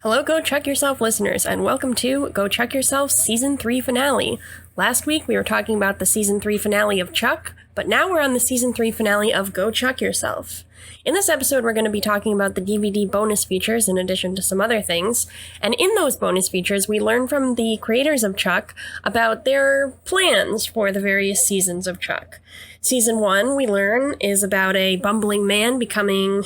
Hello, Go Chuck Yourself listeners, and welcome to Go Chuck Yourself Season 3 finale. Last week we were talking about the Season 3 finale of Chuck, but now we're on the Season 3 finale of Go Chuck Yourself. In this episode, we're going to be talking about the DVD bonus features in addition to some other things, and in those bonus features, we learn from the creators of Chuck about their plans for the various seasons of Chuck. Season 1, we learn, is about a bumbling man becoming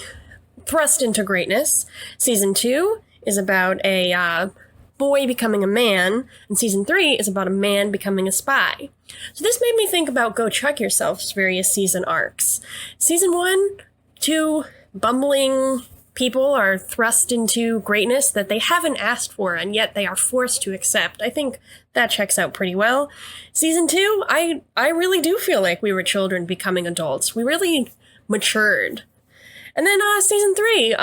thrust into greatness. Season 2 is about a boy becoming a man, and Season 3 is about a man becoming a spy. So this made me think about Go Chuck Yourself's various season arcs. Season 1, 2 bumbling people are thrust into greatness that they haven't asked for, and yet they are forced to accept. I think that checks out pretty well. Season 2, I really do feel like we were children becoming adults. We really matured. And then Season 3,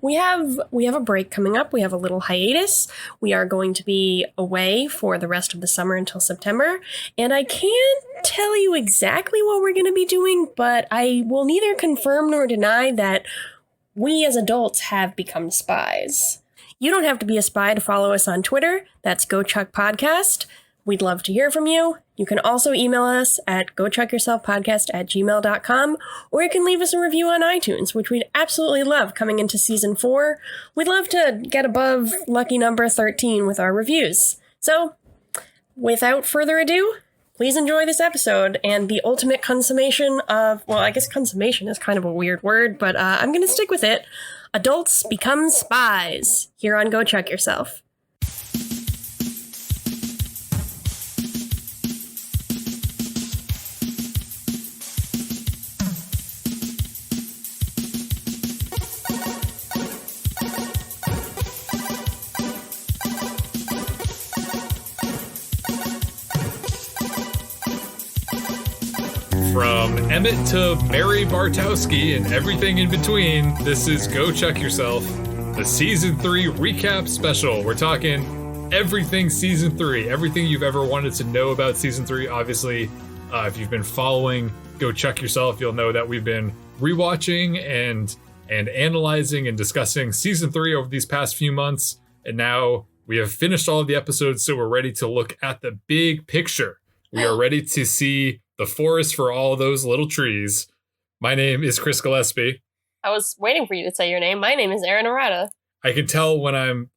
We have a break coming up. We have a little hiatus. We are going to be away for the rest of the summer until September. And I can't tell you exactly what we're going to be doing, but I will neither confirm nor deny that we as adults have become spies. You don't have to be a spy to follow us on Twitter. That's GoChuckPodcast. We'd love to hear from you. You can also email us at GoChuckYourselfPodcast@gmail.com, or you can leave us a review on iTunes, which we'd absolutely love coming into Season 4. We'd love to get above lucky number 13 with our reviews. So, without further ado, please enjoy this episode and the ultimate consummation of, well, I guess consummation is kind of a weird word, but I'm going to stick with it. Adults become spies, here on Go Chuck Yourself. From Emmett to Mary Bartowski and everything in between, this is Go Chuck Yourself, the Season 3 recap special. We're talking everything Season 3, everything you've ever wanted to know about Season 3. Obviously, if you've been following Go Chuck Yourself, you'll know that we've been rewatching and analyzing and discussing Season 3 over these past few months. And now we have finished all of the episodes, so we're ready to look at the big picture. We are ready to see the forest for all those little trees. My name is Chris Gillespie. I was waiting for you to say your name. My name is Erin. I can tell when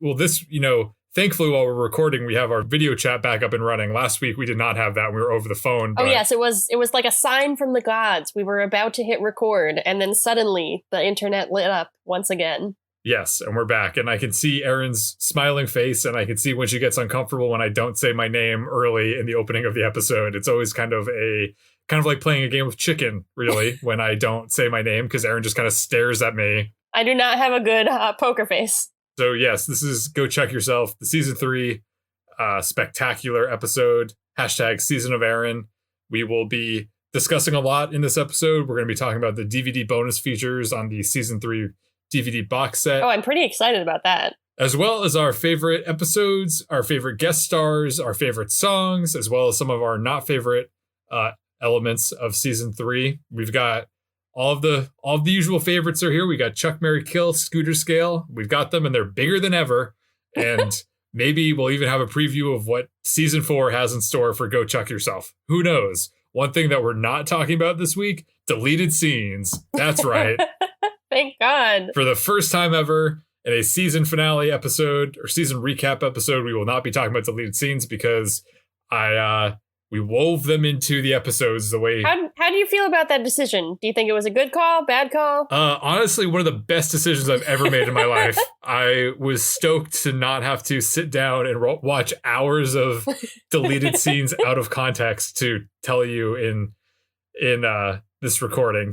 thankfully while we're recording, we have our video chat back up and running. Last week, we did not have that. We were over the phone. Oh, yes. It was like a sign from the gods. We were about to hit record, and then suddenly the internet lit up once again. Yes, and we're back. And I can see Erin's smiling face, and I can see when she gets uncomfortable when I don't say my name early in the opening of the episode. It's always kind of like playing a game of chicken, really, when I don't say my name, because Erin just kind of stares at me. I do not have a good poker face. So yes, this is Go Check Yourself, the Season 3 spectacular episode, #Season of Erin. We will be discussing a lot in this episode. We're going to be talking about the DVD bonus features on the Season 3 DVD box set. Oh, I'm pretty excited about that. As well as our favorite episodes, our favorite guest stars, our favorite songs, as well as some of our not favorite elements of Season 3. We've got all of the usual favorites are here. We got Chuck, Marry, Kill, Scooter Scale. We've got them, and they're bigger than ever. And maybe we'll even have a preview of what Season 4 has in store for Go Chuck Yourself. Who knows? One thing that we're not talking about this week, deleted scenes. That's right. Thank God. For the first time ever in a season finale episode or season recap episode, we will not be talking about deleted scenes because we wove them into the episodes the way. How do you feel about that decision? Do you think it was a good call, bad call? Honestly, one of the best decisions I've ever made in my life. I was stoked to not have to sit down and watch hours of deleted scenes out of context to tell you in this recording,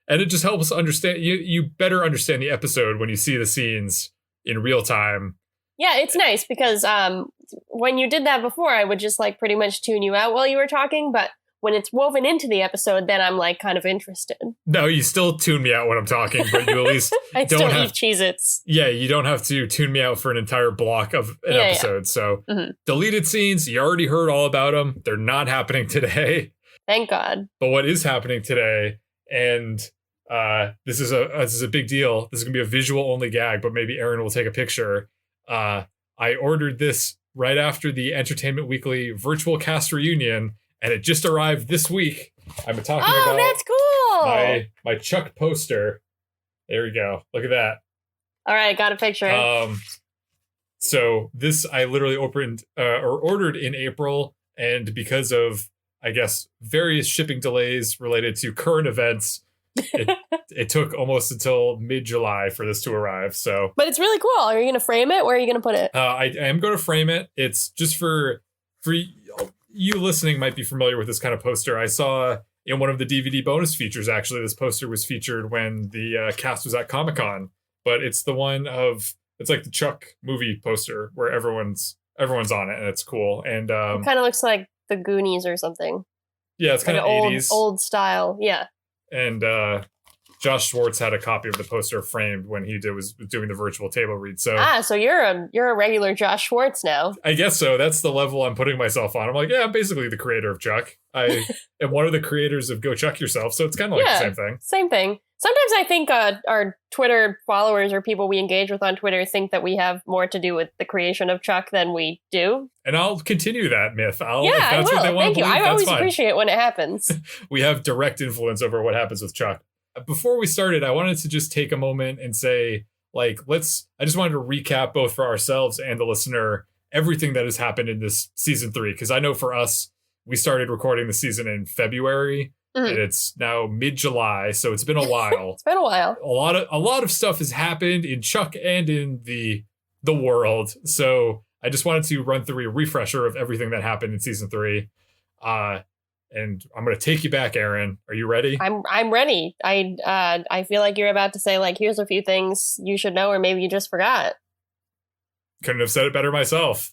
and it just helps understand you better understand the episode when you see the scenes in real time. Yeah, it's nice because when you did that before, I would just like pretty much tune you out while you were talking. But when it's woven into the episode, then I'm like kind of interested. No, you still tune me out when I'm talking, but you at least I don't still eat Cheez-Its. Yeah, you don't have to tune me out for an entire block of an episode. Yeah. So deleted scenes, you already heard all about them. They're not happening today. Thank God. But what is happening today, and this is a big deal. This is gonna be a visual only gag, but maybe Erin will take a picture. I ordered this right after the Entertainment Weekly virtual cast reunion, and it just arrived this week. I'm talking about that's cool. my Chuck poster. There we go. Look at that. All right, got a picture. So this I literally opened or ordered in April, and because of, I guess, various shipping delays related to current events, it took almost until mid-July for this to arrive. So, but it's really cool. Are you going to frame it? Where are you going to put it? I am going to frame it. It's just for you listening might be familiar with this kind of poster. I saw in one of the DVD bonus features, actually, this poster was featured when the cast was at Comic-Con. But it's the one of, it's like the Chuck movie poster where everyone's on it, and it's cool. And it kind of looks like the Goonies or something. Yeah, it's kind of 80s. Old style, yeah. And Josh Schwartz had a copy of the poster framed when he was doing the virtual table read. So so you're a regular Josh Schwartz now. I guess so. That's the level I'm putting myself on. I'm like, yeah, I'm basically the creator of Chuck. I am one of the creators of Go Chuck Yourself, so it's kind of like the same thing. Same thing. Sometimes I think our Twitter followers or people we engage with on Twitter think that we have more to do with the creation of Chuck than we do. And I'll continue that myth. I will. What they want Thank you. Believe, I always fine. appreciate it when it happens. We have direct influence over what happens with Chuck. Before we started, I wanted to just take a moment and say, I just wanted to recap both for ourselves and the listener everything that has happened in this season 3. Because I know for us, we started recording the season in February. Mm-hmm. And it's now mid-July, so it's been a while. It's been a while. A lot of stuff has happened in Chuck and in the world. So I just wanted to run through a refresher of everything that happened in season 3. And I'm going to take you back, Erin. Are you ready? I'm ready. I feel like you're about to say, here's a few things you should know, or maybe you just forgot. Couldn't have said it better myself.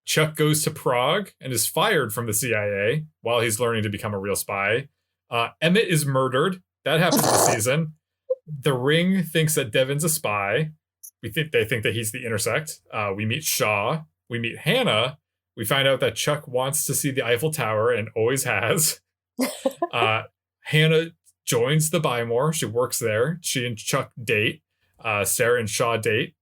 Chuck goes to Prague and is fired from the CIA while he's learning to become a real spy. Emmett is murdered. That happens this season. The Ring thinks that Devin's a spy. They think that he's the Intersect. We meet Shaw. We meet Hannah. We find out that Chuck wants to see the Eiffel Tower and always has. Hannah joins the Buy More. She works there. She and Chuck date. Sarah and Shaw date.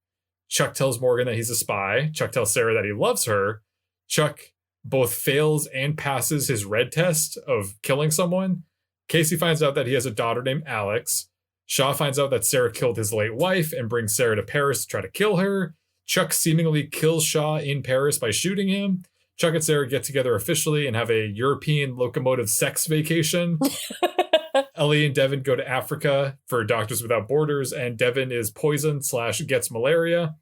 Chuck tells Morgan that he's a spy. Chuck tells Sarah that he loves her. Chuck both fails and passes his red test of killing someone. Casey finds out that he has a daughter named Alex. Shaw finds out that Sarah killed his late wife and brings Sarah to Paris to try to kill her. Chuck seemingly kills Shaw in Paris by shooting him. Chuck and Sarah get together officially and have a European locomotive sex vacation. Ellie and Devin go to Africa for Doctors Without Borders, and Devin is poisoned / gets malaria.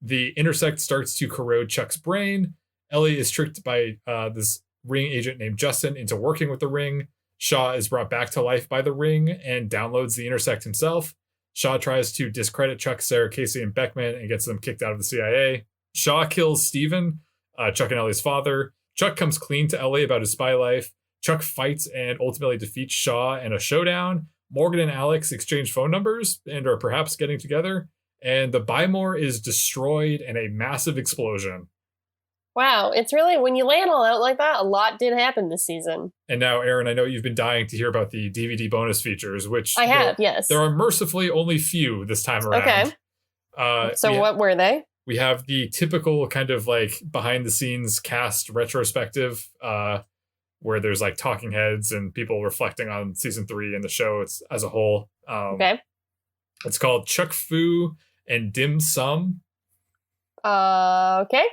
The Intersect starts to corrode Chuck's brain. Ellie is tricked by this Ring agent named Justin into working with the Ring. Shaw is brought back to life by the Ring and downloads the Intersect himself. Shaw tries to discredit Chuck, Sarah, Casey, and Beckman and gets them kicked out of the CIA. Shaw kills Steven, Chuck and Ellie's father. Chuck comes clean to Ellie about his spy life. Chuck fights and ultimately defeats Shaw in a showdown. Morgan and Alex exchange phone numbers and are perhaps getting together. And the Buy More is destroyed in a massive explosion. Wow, it's really, when you lay it all out like that, a lot did happen this season. And now, Erin, I know you've been dying to hear about the DVD bonus features, which I have, yes. There are mercifully only few this time around. Okay. So what were they? We have the typical kind of behind the scenes cast retrospective, where there's talking heads and people reflecting on season 3 and the show as a whole. Okay. It's called Chuck Fu and Dim Sum. Okay.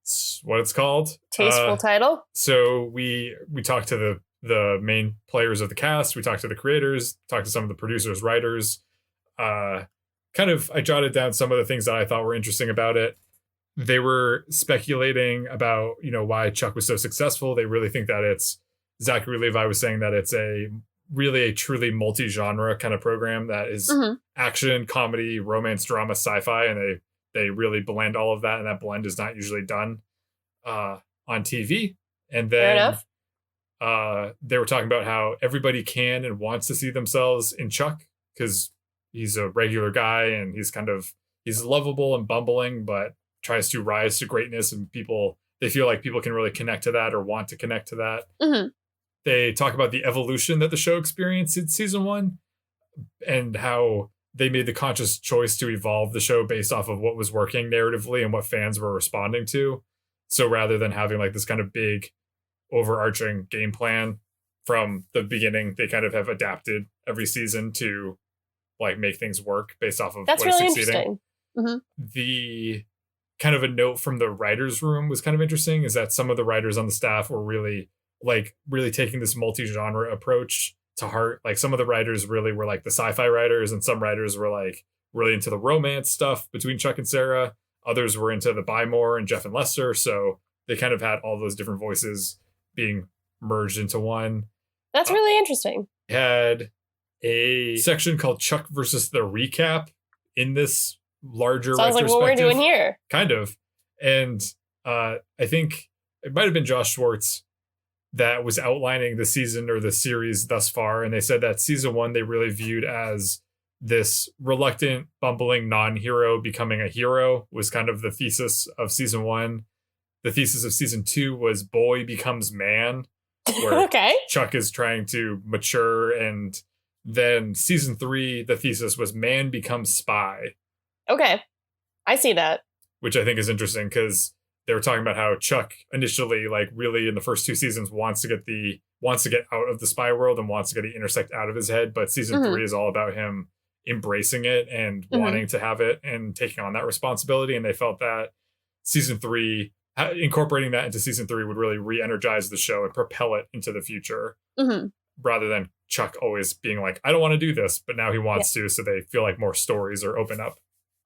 That's what it's called. Tasteful title. So we talked to the main players of the cast. We talked to the creators, talked to some of the producers, writers. I jotted down some of the things that I thought were interesting about it. They were speculating about, why Chuck was so successful. They really think that it's, Zachary Levi was saying that it's a truly multi-genre kind of program that is action, comedy, romance, drama, sci-fi, and they really blend all of that, and that blend is not usually done on TV. And then they were talking about how everybody can and wants to see themselves in Chuck because he's a regular guy and he's lovable and bumbling, but tries to rise to greatness, and they feel like people can really connect to that or want to connect to that. Mm-hmm. They talk about the evolution that the show experienced in season 1 and how they made the conscious choice to evolve the show based off of what was working narratively and what fans were responding to. So rather than having like this kind of big overarching game plan from the beginning, they kind of have adapted every season to like make things work based off of That's what really is succeeding. interesting. Mm-hmm. The kind of a note from the writers' room was kind of interesting is that some of the writers on the staff were really taking this multi-genre approach to heart. Like some of the writers really were like the sci-fi writers, and some writers were like really into the romance stuff between Chuck and Sarah. Others were into the Buy More and Jeff and Lester. So they kind of had all those different voices being merged into one. That's really interesting. Had a section called Chuck versus the Recap in this larger Sounds like what we're doing here. Kind of. And I think it might have been Josh Schwartz that was outlining the season or the series thus far. And they said that season 1 they really viewed as this reluctant, bumbling non-hero becoming a hero was kind of the thesis of season 1. The thesis of season 2 was boy becomes man, where okay. Chuck is trying to mature. And then season 3, the thesis was man becomes spy. Okay. I see that. Which I think is interesting because they were talking about how Chuck initially, like really in the first 2 seasons, wants to get out of the spy world and wants to get the intersect out of his head. But season 3 is all about him embracing it and wanting to have it and taking on that responsibility. And they felt that season 3, incorporating that into season 3 would really re-energize the show and propel it into the future rather than Chuck always being like, I don't want to do this, but now he wants to. So they feel like more stories are open up.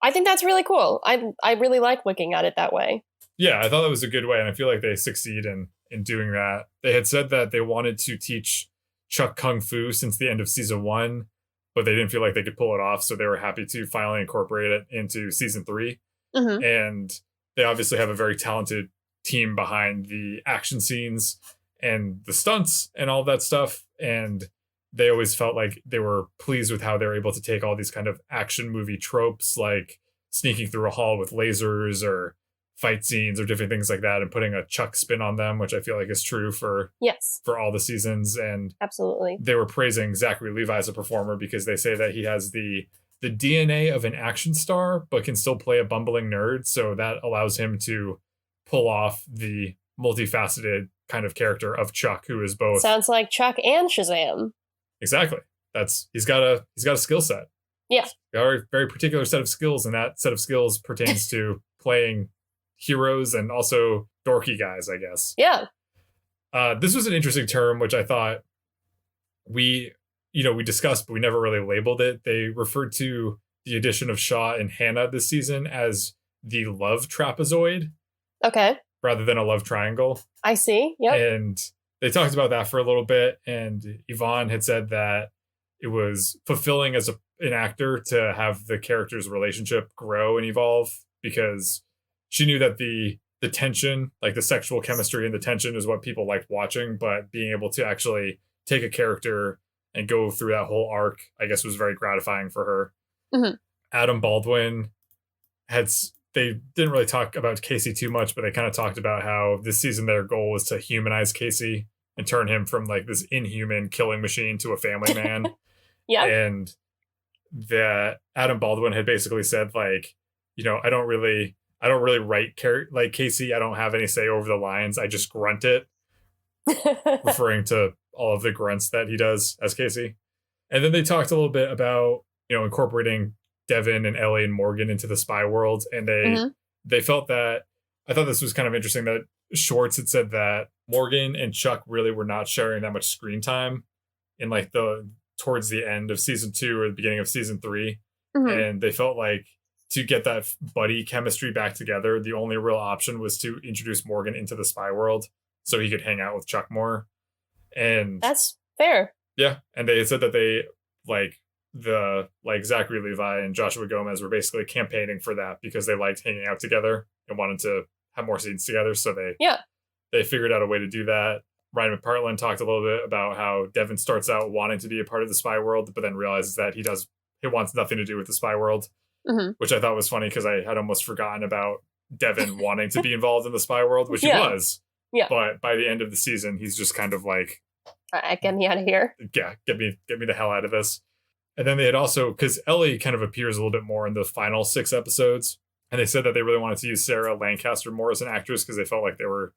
I think that's really cool. I really like looking at it that way. Yeah, I thought that was a good way, and I feel like they succeed in doing that. They had said that they wanted to teach Chuck Kung Fu since the end of season 1, but they didn't feel like they could pull it off, so they were happy to finally incorporate it into season 3. And they obviously have a very talented team behind the action scenes and the stunts and all that stuff, and they always felt like they were pleased with how they were able to take all these kind of action movie tropes, like sneaking through a hall with lasers or fight scenes or different things like that, and putting a Chuck spin on them, which I feel like is true for all the seasons. And absolutely, they were praising Zachary Levi as a performer because they say that he has the DNA of an action star, but can still play a bumbling nerd. So that allows him to pull off the multifaceted kind of character of Chuck, who is both. Sounds like Chuck and Shazam. Exactly. He's got a skill set. Yeah. A very particular set of skills, and that set of skills pertains to playing heroes and also dorky guys, I guess. Yeah. This was an interesting term, which I thought we discussed, but we never really labeled it. They referred to the addition of Shaw and Hannah this season as the love trapezoid. Okay. Rather than a love triangle. I see. Yep. And they talked about that for a little bit, and Yvonne had said that it was fulfilling as an actor to have the character's relationship grow and evolve, because she knew that the tension, like the sexual chemistry and the tension, is what people liked watching, but being able to actually take a character and go through that whole arc, I guess, was very gratifying for her. Adam Baldwin they didn't really talk about Casey too much, but they kind of talked about how this season their goal was to humanize Casey and turn him from like this inhuman killing machine to a family man. Yeah. And that Adam Baldwin had basically said, like, I don't really write like Casey. I don't have any say over the lines. I just grunt it, referring to all of the grunts that he does as Casey. And then they talked a little bit about, incorporating Devin and Ellie and Morgan into the spy world. And they felt that, I thought this was kind of interesting that Schwartz had said that Morgan and Chuck really were not sharing that much screen time in like towards the end of season 2 or the beginning of season 3. And they felt like to get that buddy chemistry back together, the only real option was to introduce Morgan into the spy world so he could hang out with Chuck more. And that's fair. Yeah. And they said that they Zachary Levi and Joshua Gomez were basically campaigning for that because they liked hanging out together and wanted to have more scenes together. So they figured out a way to do that. Ryan McPartlin talked a little bit about how Devin starts out wanting to be a part of the spy world, but then realizes that he wants nothing to do with the spy world, which I thought was funny because I had almost forgotten about Devin wanting to be involved in the spy world, which he was. Yeah. But by the end of the season, he's just kind of like, get me out of here. Yeah, get me the hell out of this. And then they had also, because Ellie kind of appears a little bit more in the final 6 episodes, and they said that they really wanted to use Sarah Lancaster more as an actress because they felt like they were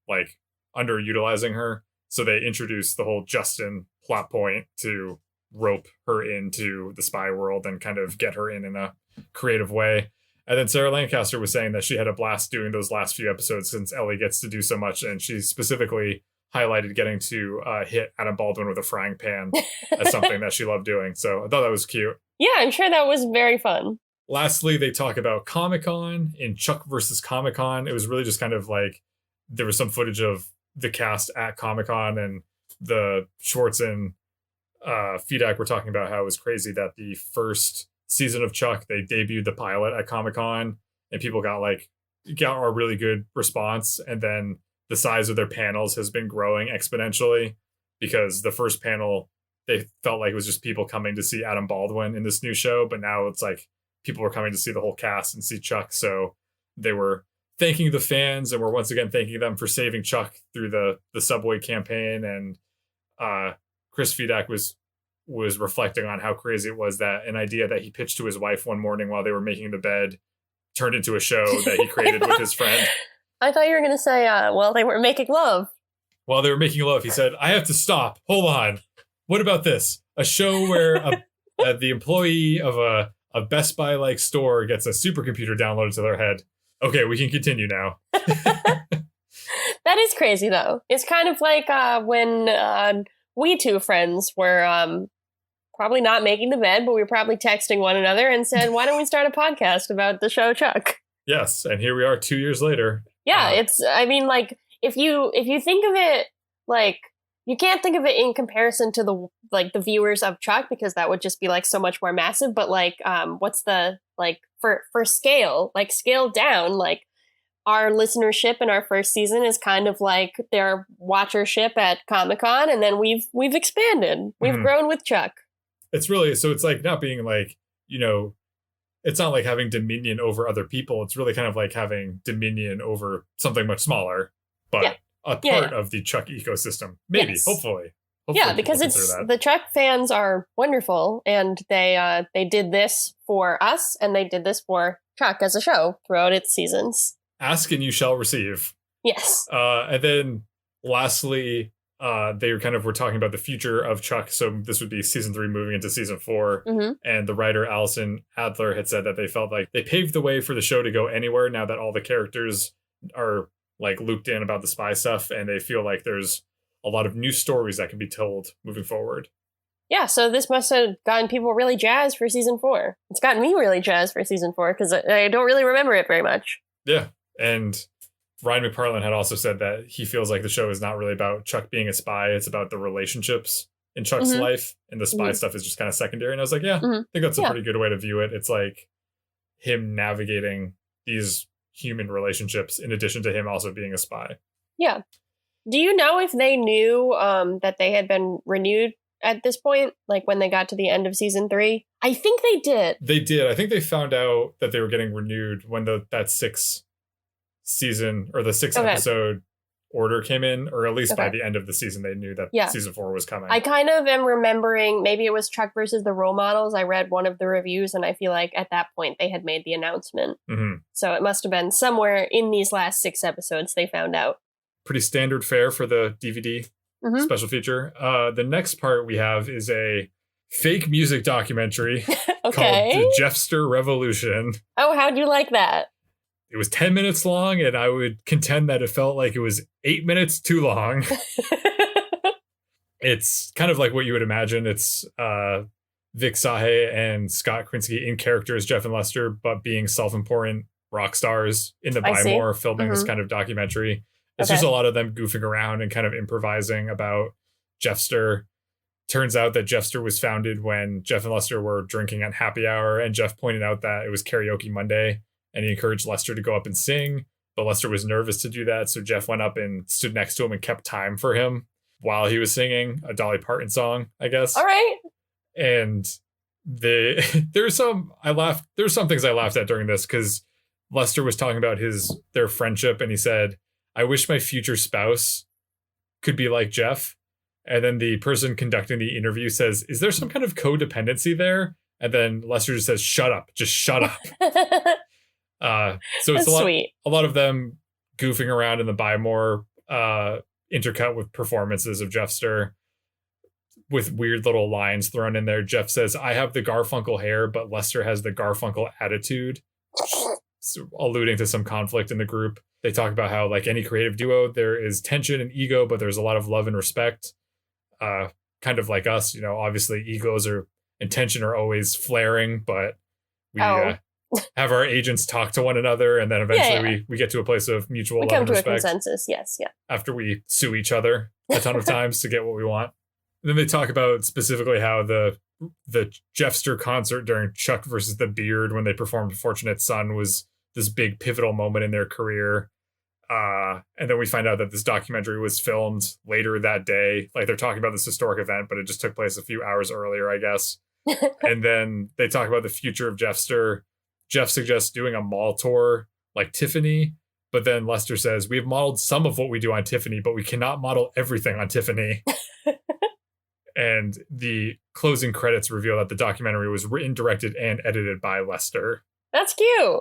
like underutilizing her. So they introduced the whole Justin plot point to rope her into the spy world and kind of get her in a creative way. And then Sarah Lancaster was saying that she had a blast doing those last few episodes since Ellie gets to do so much. And she specifically highlighted getting to hit Adam Baldwin with a frying pan as something that she loved doing. So I thought that was cute. Yeah, I'm sure that was very fun. Lastly, they talk about Comic-Con in Chuck versus Comic-Con. It was really just kind of like there was some footage of the cast at Comic-Con, and the Schwartz and Fedak were talking about how it was crazy that the first season of Chuck, they debuted the pilot at Comic-Con, and people got a really good response. And then the size of their panels has been growing exponentially because the first panel, they felt like it was just people coming to see Adam Baldwin in this new show. But now it's like people were coming to see the whole cast and see Chuck. So they were thanking the fans, and we're once again thanking them for saving Chuck through the subway campaign. And Chris Fedak was reflecting on how crazy it was that an idea that he pitched to his wife one morning while they were making the bed turned into a show that he created with his friend. I thought you were going to say, well, they were making love. While they were making love, he said, I have to stop. Hold on. What about this? A show where the employee of a Best Buy-like store gets a supercomputer downloaded to their head. Okay, we can continue now. That is crazy, though. It's kind of like when we two friends were probably not making the bed, but we were probably texting one another and said, why don't we start a podcast about the show Chuck? Yes, and here we are 2 years later. Yeah, I mean, like, if you think of it, like, you can't think of it in comparison to the viewers of Chuck, because that would just be like so much more massive. But like, what's the, like, for scale, like scale down, like our listenership in our first season is kind of like their watchership at Comic-Con. And then we've expanded, we've grown with Chuck. It's really, so it's like not being like, it's not like having dominion over other people. It's really kind of like having dominion over something much smaller, but a part of the Chuck ecosystem. Maybe, hopefully. Yeah, because the Chuck fans are wonderful, and they did this for us, and they did this for Chuck as a show throughout its seasons. Ask and you shall receive. Yes. And then lastly, they were talking about the future of Chuck. So this would be season 3 moving into season 4. Mm-hmm. And the writer Allison Adler had said that they felt like they paved the way for the show to go anywhere now that all the characters are like looped in about the spy stuff. And they feel like there's a lot of new stories that can be told moving forward. Yeah, so this must have gotten people really jazzed for season 4. It's gotten me really jazzed for season 4 because I don't really remember it very much. Yeah, and Ryan McParlin had also said that he feels like the show is not really about Chuck being a spy. It's about the relationships in Chuck's life, and the spy stuff is just kind of secondary. And I was like, yeah, I think that's a pretty good way to view it. It's like him navigating these human relationships in addition to him also being a spy. Yeah. Do you know if they knew that they had been renewed at this point, like when they got to the end of season 3? I think they did. They did. I think they found out that they were getting renewed when that 6 season or the 6 episode order came in, or at least by the end of the season they knew that season 4 was coming. I kind of am remembering, maybe it was Chuck versus the Role Models. I read one of the reviews, and I feel like at that point they had made the announcement. So it must have been somewhere in these last 6 episodes they found out. Pretty standard fare for the DVD special feature. The next part we have is a fake music documentary called The Jeffster Revolution. Oh, how'd you like that? It was 10 minutes long, and I would contend that it felt like it was 8 minutes too long. It's kind of like what you would imagine. It's Vic Sahe and Scott Krinsky in character as Jeff and Lester, but being self-important rock stars in the Bymore filming this kind of documentary. It's just a lot of them goofing around and kind of improvising about Jeffster. Turns out that Jeffster was founded when Jeff and Lester were drinking at happy hour, and Jeff pointed out that it was Karaoke Monday, and he encouraged Lester to go up and sing, but Lester was nervous to do that, so Jeff went up and stood next to him and kept time for him while he was singing a Dolly Parton song, I guess. All right. And there's some things I laughed at during this, because Lester was talking about their friendship, and he said, I wish my future spouse could be like Jeff. And then the person conducting the interview says, is there some kind of codependency there? And then Lester just says, shut up, just shut up. So it's That's sweet. a lot of them goofing around in the Buy More, intercut with performances of Jeffster with weird little lines thrown in there. Jeff says, I have the Garfunkel hair, but Lester has the Garfunkel attitude, so alluding to some conflict in the group. They talk about how, like any creative duo, there is tension and ego, but there's a lot of love and respect. Kind of like us, obviously egos and tension are always flaring, but we have our agents talk to one another, and then eventually we get to a place of mutual love and respect. We come to a consensus, yes, yeah. After we sue each other a ton of times to get what we want. And then they talk about specifically how the Jeffster concert during Chuck versus the Beard, when they performed Fortunate Son, was this big pivotal moment in their career. And then we find out that this documentary was filmed later that day. Like, they're talking about this historic event, but it just took place a few hours earlier, I guess. And then they talk about the future of Jeffster. Jeff suggests doing a mall tour like Tiffany, but then Lester says, we've modeled some of what we do on Tiffany, but we cannot model everything on Tiffany. And the closing credits reveal that the documentary was written, directed, and edited by Lester. That's cute.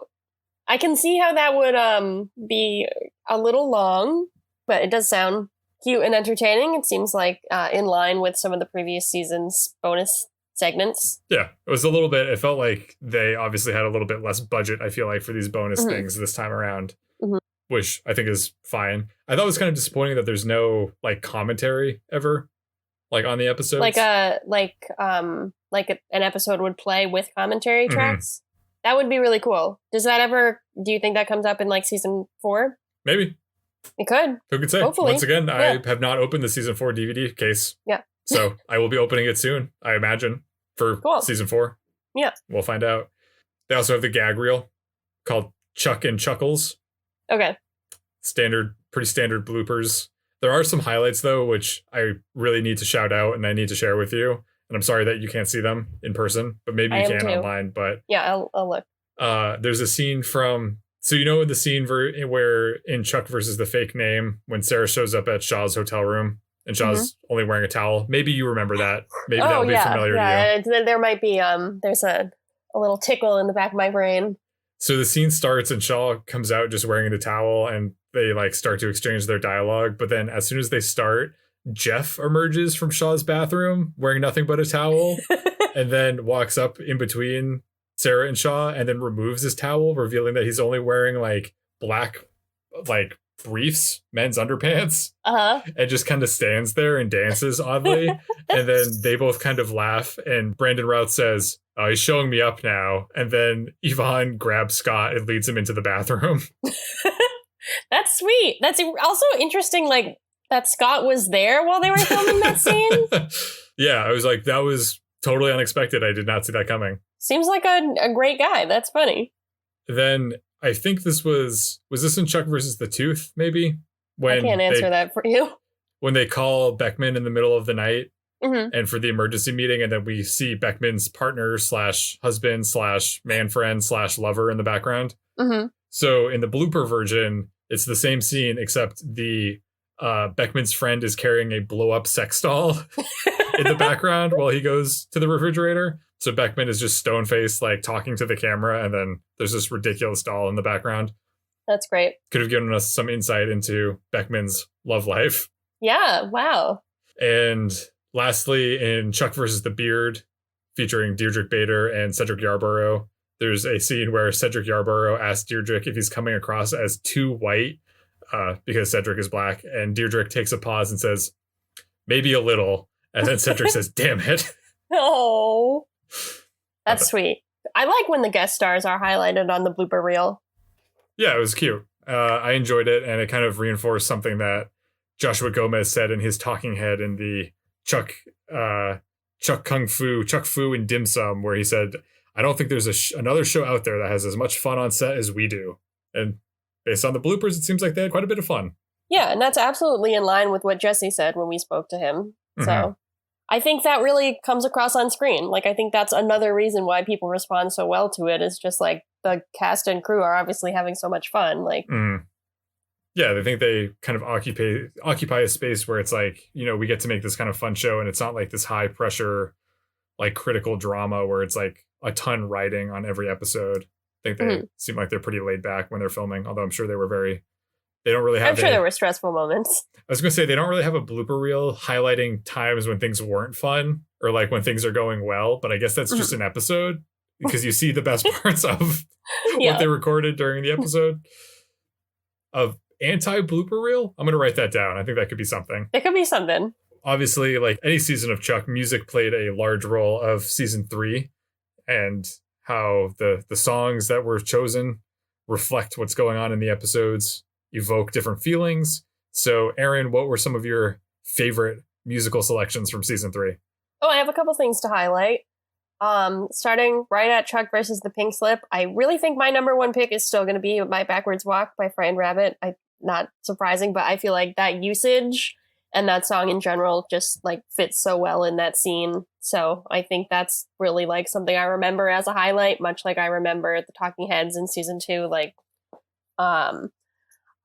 I can see how that would be a little long, but it does sound cute and entertaining. It seems like in line with some of the previous season's bonus segments. Yeah, it was a little bit. It felt like they obviously had a little bit less budget, I feel like, for these bonus things this time around, which I think is fine. I thought it was kind of disappointing that there's no like commentary ever, like on the episodes. Like an episode would play with commentary tracks. That would be really cool. Do you think that comes up in like season 4? Maybe. It could. Who could say? Hopefully. Once again, I have not opened the season 4 DVD case. Yeah. So I will be opening it soon, I imagine, for season 4. Yeah. We'll find out. They also have the gag reel called Chuck and Chuckles. Okay. Pretty standard bloopers. There are some highlights, though, which I really need to shout out and I need to share with you. And I'm sorry that you can't see them in person, but maybe you can online. But yeah, I'll look. There's a scene from... So in the scene where in Chuck versus the Fake Name, when Sarah shows up at Shaw's hotel room, and Shaw's only wearing a towel. Maybe you remember that. Maybe that'll be familiar to you. There might be, there's a little tickle in the back of my brain. So the scene starts and Shaw comes out just wearing the towel, and they like start to exchange their dialogue. But then as soon as they start, Jeff emerges from Shaw's bathroom wearing nothing but a towel and then walks up in between Sarah and Shaw and then removes his towel, revealing that he's only wearing like black, like briefs, men's underpants, and just kind of stands there and dances oddly. And then they both kind of laugh, and Brandon Routh says, oh, he's showing me up now. And then Yvonne grabs Scott and leads him into the bathroom. That's sweet. That's also interesting, like, that Scott was there while they were filming that scene. Yeah, I was like, that was totally unexpected. I did not see that coming. Seems like a great guy. That's funny. Then I think this was this in Chuck versus the Tooth, maybe? I can't answer that for you. When they call Beckman in the middle of the night and for the emergency meeting, and then we see Beckman's partner / husband / man friend / lover in the background. So in the blooper version, it's the same scene, except the Beckman's friend is carrying a blow-up sex doll in the background while he goes to the refrigerator. So Beckman is just stone-faced, like, talking to the camera, and then there's this ridiculous doll in the background. That's great. Could have given us some insight into Beckman's love life. Yeah, wow. And lastly, in Chuck versus the Beard, featuring Deirdre Bader and Cedric Yarborough, there's a scene where Cedric Yarborough asks Deirdre if he's coming across as too white, because Cedric is black, and Deirdre takes a pause and says, maybe a little, and then Cedric says, damn it. Oh, that's sweet. I like when the guest stars are highlighted on the blooper reel. Yeah, it was cute. I enjoyed it, and it kind of reinforced something that Joshua Gomez said in his talking head in the Chuck Fu and Dim Sum, where he said, I don't think there's another show out there that has as much fun on set as we do. And based on the bloopers, it seems like they had quite a bit of fun. Yeah, and that's absolutely in line with what Jesse said when we spoke to him. So I think that really comes across on screen. Like, I think that's another reason why people respond so well to it, is just like the cast and crew are obviously having so much fun. Like, Yeah, I think they kind of occupy a space where it's like, we get to make this kind of fun show, and it's not like this high pressure, like critical drama where it's like a ton writing on every episode. I think they seem like they're pretty laid back when they're filming, although I'm sure they don't really have I'm sure there were stressful moments. I was going to say, they don't really have a blooper reel highlighting times when things weren't fun or like when things are going well, but I guess that's just an episode because you see the best parts of what they recorded during the episode. Of anti-blooper reel? I'm going to write that down. I think that could be something. It could be something. Obviously, like any season of Chuck, music played a large role of season 3, and how the songs that were chosen reflect what's going on in the episodes, evoke different feelings. So, Erin, what were some of your favorite musical selections from season 3? Oh, I have a couple things to highlight. Starting right at Chuck versus the Pink Slip, I really think my number one pick is still going to be My Backwards Walk by Frightened Rabbit. Not surprising, but I feel like that usage and that song in general just like fits so well in that scene. So I think that's really like something I remember as a highlight, much like I remember the Talking Heads in season 2. Like,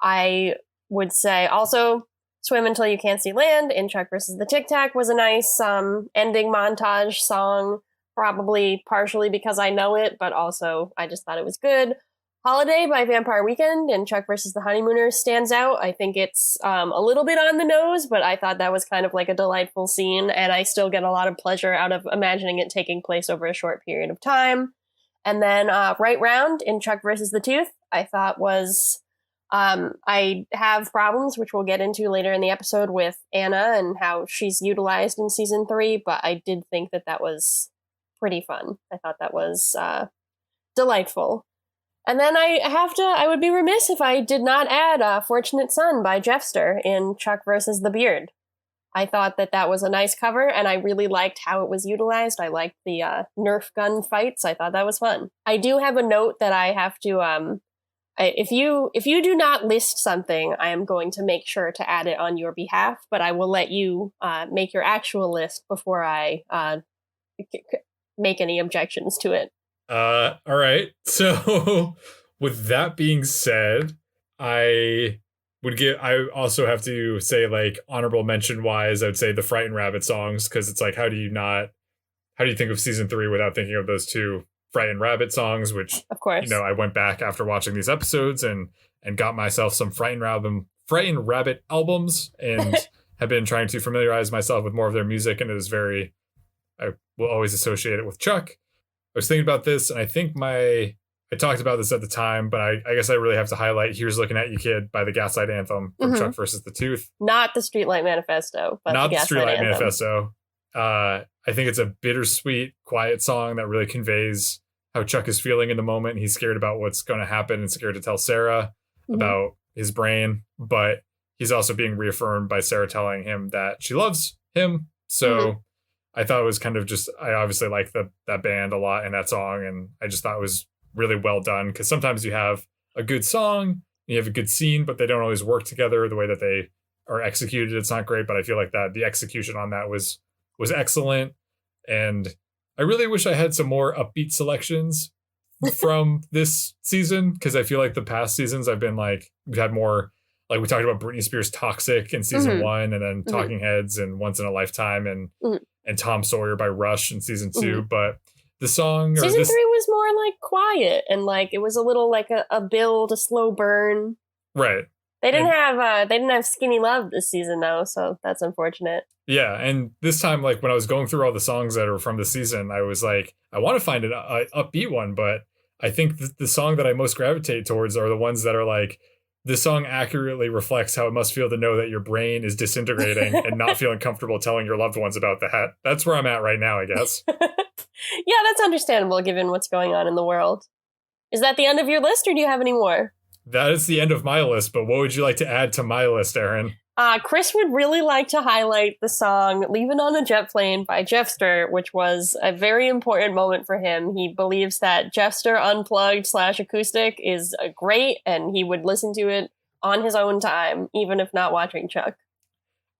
I would say also Swim Until You Can't See Land in Chuck versus the Tic Tac was a nice ending montage song, probably partially because I know it, but also I just thought it was good. Holiday by Vampire Weekend and Chuck versus the Honeymooners stands out. I think it's a little bit on the nose, but I thought that was kind of like a delightful scene, and I still get a lot of pleasure out of imagining it taking place over a short period of time. And then Right Round in Chuck versus the Tooth, I thought was... I have problems, which we'll get into later in the episode, with Anna and how she's utilized in season 3, but I did think that was pretty fun. I thought that was delightful. And then I would be remiss if I did not add Fortunate Son by Jeffster in Chuck versus the Beard. I thought that was a nice cover, and I really liked how it was utilized. I liked the Nerf gun fights. I thought that was fun. I do have a note that I have to... If you do not list something, I am going to make sure to add it on your behalf, but I will let you make your actual list before I make any objections to it. All right. So with that being said, I also have to say, like, honorable mention wise, I would say the Frightened Rabbit songs, because it's like, how do you think of season 3 without thinking of those two Frightened Rabbit songs, which, of course, I went back after watching these episodes and got myself some Frightened Rabbit albums and have been trying to familiarize myself with more of their music, and I will always associate it with Chuck. I was thinking about this, and I think I talked about this at the time, but I guess I really have to highlight Here's Looking at You Kid by the Gaslight Anthem from Chuck versus the Tooth. Not the Streetlight Manifesto, but not the Streetlight Manifesto. I think it's a bittersweet, quiet song that really conveys how Chuck is feeling in the moment. He's scared about what's going to happen and scared to tell Sarah about his brain, but he's also being reaffirmed by Sarah telling him that she loves him. So I thought it was kind of just, I obviously like that band a lot and that song, and I just thought it was really well done, because sometimes you have a good song, you have a good scene, but they don't always work together the way that they are executed. It's not great, but I feel like that the execution on that was excellent. And I really wish I had some more upbeat selections from this season, because I feel like the past seasons we've had more, like we talked about Britney Spears' Toxic in season 1, and then Talking Heads and Once in a Lifetime and Tom Sawyer by Rush in season 2. But the song... Season 3 was more like quiet, and like it was a little like a build, a slow burn. Right. They didn't have Skinny Love this season though, so that's unfortunate. Yeah, and this time, like when I was going through all the songs that are from the season, I was like, I want to find an upbeat one, but I think the song that I most gravitate towards are the ones that are like, this song accurately reflects how it must feel to know that your brain is disintegrating and not feeling comfortable telling your loved ones about that. That's where I'm at right now, I guess. Yeah, that's understandable given what's going on in the world. Is that the end of your list, or do you have any more? That is the end of my list, but what would you like to add to my list, Erin? Chris would really like to highlight the song Leaving on a Jet Plane by Jeffster, which was a very important moment for him. He believes that Jeffster Unplugged / acoustic is great, and he would listen to it on his own time, even if not watching Chuck.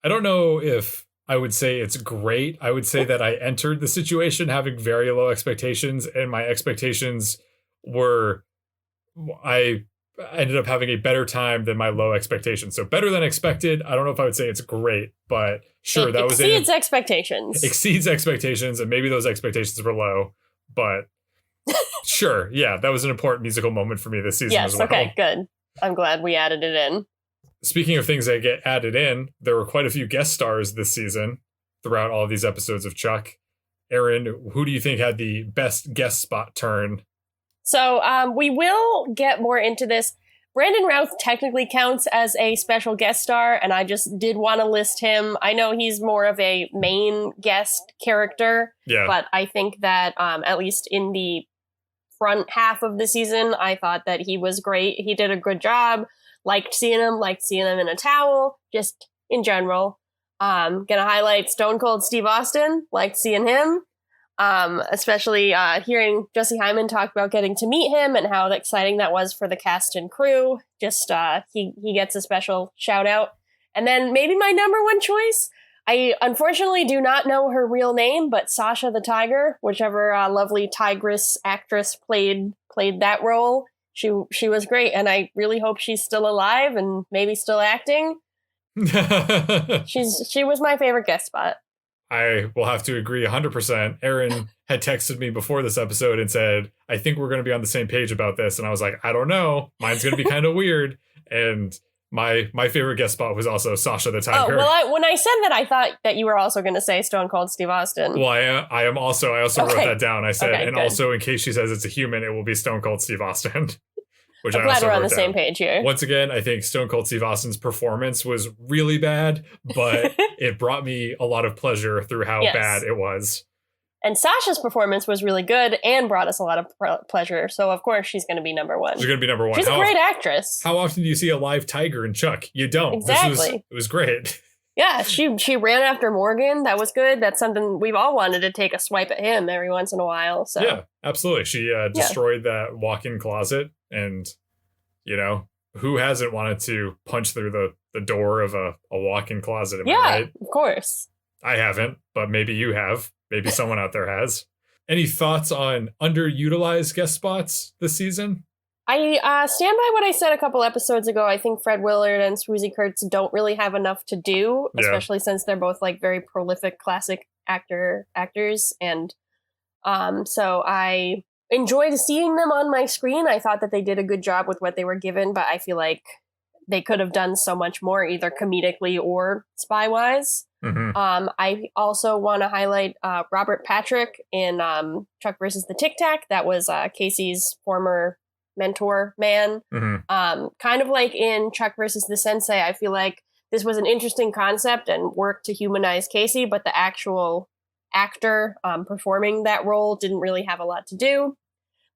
I don't know if I would say it's great. I would say that I entered the situation having very low expectations, and my expectations were, I ended up having a better time than my low expectations. So better than expected. I don't know if I would say it's great, but sure, it that was exceeds expectations. Exceeds expectations, and maybe those expectations were low, but sure, yeah, that was an important musical moment for me this season as well. Okay, good. I'm glad we added it in. Speaking of things that get added in, there were quite a few guest stars this season throughout all of these episodes of Chuck. Erin, who do you think had the best guest spot turn? So we will get more into this. Brandon Routh technically counts as a special guest star, and I just did want to list him. I know he's more of a main guest character, but I think that at least in the front half of the season, I thought that he was great. He did a good job. Liked seeing him in a towel, just in general. Gonna highlight Stone Cold Steve Austin. Liked seeing him. Especially hearing Jesse Hyman talk about getting to meet him and how exciting that was for the cast and crew. Just he gets a special shout out. And then maybe my number one choice, I unfortunately do not know her real name, but Sasha the Tiger, whichever lovely tigress actress played that role, she was great, and I really hope she's still alive and maybe still acting. She was my favorite guest spot. I will have to agree 100%. Erin had texted me before this episode and said, I think we're going to be on the same page about this. And I was like, I don't know. Mine's going to be kind of weird. And my favorite guest spot was also Sasha the Tiger. Oh, well, when I said that, I thought that you were also going to say Stone Cold Steve Austin. Well, I also wrote that down. I said, and good. Also in case she says it's a human, it will be Stone Cold Steve Austin. Which I'm glad we're on the same page here. Once again, I think Stone Cold Steve Austin's performance was really bad, but it brought me a lot of pleasure through how bad it was. And Sasha's performance was really good and brought us a lot of pleasure. So, of course, she's going to be number one. She's going to be number one. She's a great actress. How often do you see a live tiger in Chuck? You don't. Exactly. It was great. Yeah, she ran after Morgan. That was good. That's something we've all wanted to take a swipe at him every once in a while. So yeah, absolutely. She destroyed that walk-in closet, and who hasn't wanted to punch through the door of a walk-in closet? Am I right? Of course. I haven't, but maybe you have. Maybe someone out there has. Any thoughts on underutilized guest spots this season? I stand by what I said a couple episodes ago. I think Fred Willard and Swoozie Kurtz don't really have enough to do, especially since they're both very prolific classic actors. And so I enjoyed seeing them on my screen. I thought that they did a good job with what they were given, but I feel like they could have done so much more, either comedically or spy-wise. Mm-hmm. I also want to highlight Robert Patrick in Chuck versus the Tic Tac. That was Casey's former mentor man. Mm-hmm. Kind of like in Chuck versus the Sensei, I feel like this was an interesting concept and worked to humanize Casey, but the actual actor performing that role didn't really have a lot to do.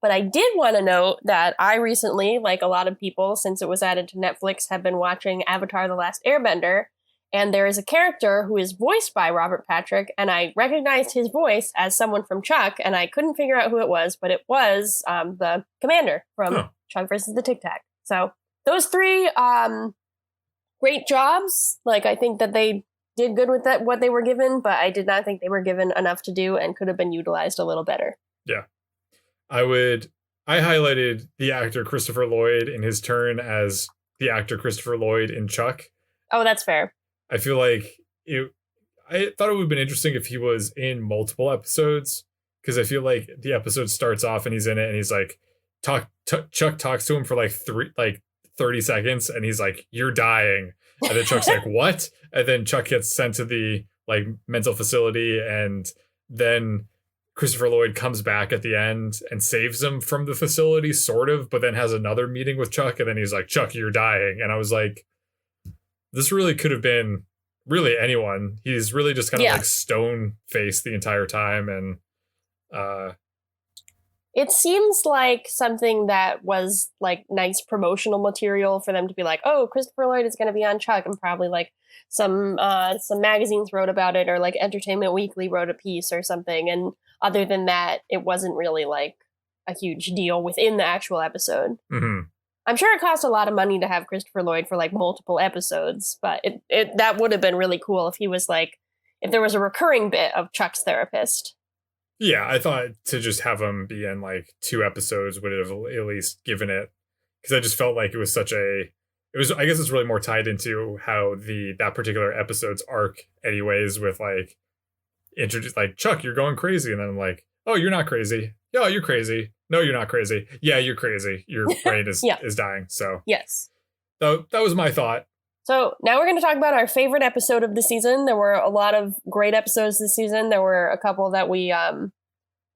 But I did want to note that I recently, like a lot of people, since it was added to Netflix, have been watching Avatar: The Last Airbender. And there is a character who is voiced by Robert Patrick, and I recognized his voice as someone from Chuck, and I couldn't figure out who it was, but it was the commander from Chuck versus the Tic Tac. So those three, great jobs. I think that they did good with what they were given, but I did not think they were given enough to do and could have been utilized a little better. Yeah. I highlighted the actor Christopher Lloyd in his turn as the actor Christopher Lloyd in Chuck. Oh, that's fair. I feel like I thought it would have been interesting if he was in multiple episodes, because I feel like the episode starts off and he's in it and he's like, Chuck talks to him for 30 seconds and he's like, "You're dying." And then Chuck's like, "What?" And then Chuck gets sent to the mental facility, and then Christopher Lloyd comes back at the end and saves him from the facility, sort of, but then has another meeting with Chuck, and then he's like, "Chuck, you're dying." And I was like, this really could have been really anyone. He's really just kind of stone faced the entire time. And it seems like something that was nice promotional material for them to be like, oh, Christopher Lloyd is going to be on Chuck, and probably some magazines wrote about it, or Entertainment Weekly wrote a piece or something. And other than that, it wasn't really a huge deal within the actual episode. Mm-hmm. I'm sure it cost a lot of money to have Christopher Lloyd for multiple episodes, but that would have been really cool if he was if there was a recurring bit of Chuck's therapist. Yeah, I thought to just have him be in 2 episodes would have at least given it because I just felt like it was such a, it was, I guess it's really more tied into how that particular episode's arc anyways, with like, introduce like, Chuck, you're going crazy. And then I'm like, oh, you're not crazy. Yeah, you're crazy. No, you're not crazy. Yeah, you're crazy. Your brain is, is dying. So yes. So that was my thought. So now we're going to talk about our favorite episode of the season. There were a lot of great episodes this season. There were a couple that we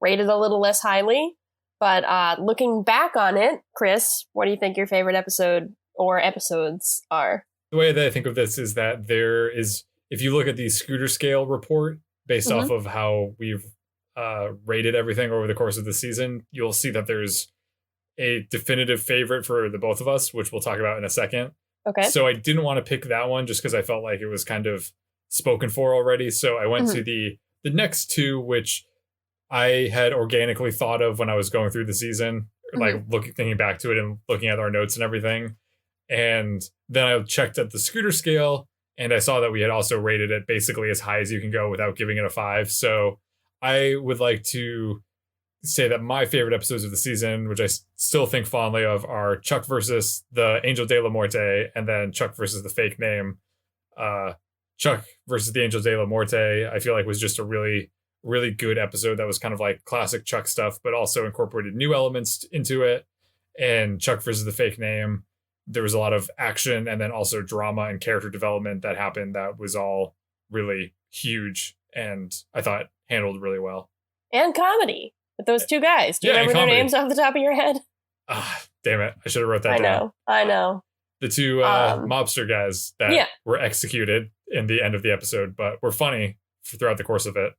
rated a little less highly. But looking back on it, Chris, what do you think your favorite episode or episodes are? The way that I think of this is that there is, if you look at the Scooter Scale report based off of how we've rated everything over the course of the season, you'll see that there's a definitive favorite for the both of us, which we'll talk about in a second. Okay. So I didn't want to pick that one just because I felt like it was kind of spoken for already. So I went to the next two, which I had organically thought of when I was going through the season, like thinking back to it and looking at our notes and everything. And then I checked at the Scooter Scale and I saw that we had also rated it basically as high as you can go without giving it a 5. So I would like to say that my favorite episodes of the season, which I still think fondly of, are Chuck versus the Angel de la Muerte, and then Chuck versus the fake name. Chuck versus the Angel de la Muerte, I feel like was just a really, really good episode that was kind of like classic Chuck stuff, but also incorporated new elements into it. And Chuck versus the fake name, there was a lot of action and then also drama and character development that happened that was all really huge and I thought handled really well. And comedy. With those two guys. Do you remember their names off the top of your head? Damn it. I should have wrote that down. I know. The two mobster guys that were executed in the end of the episode, but were funny throughout the course of it.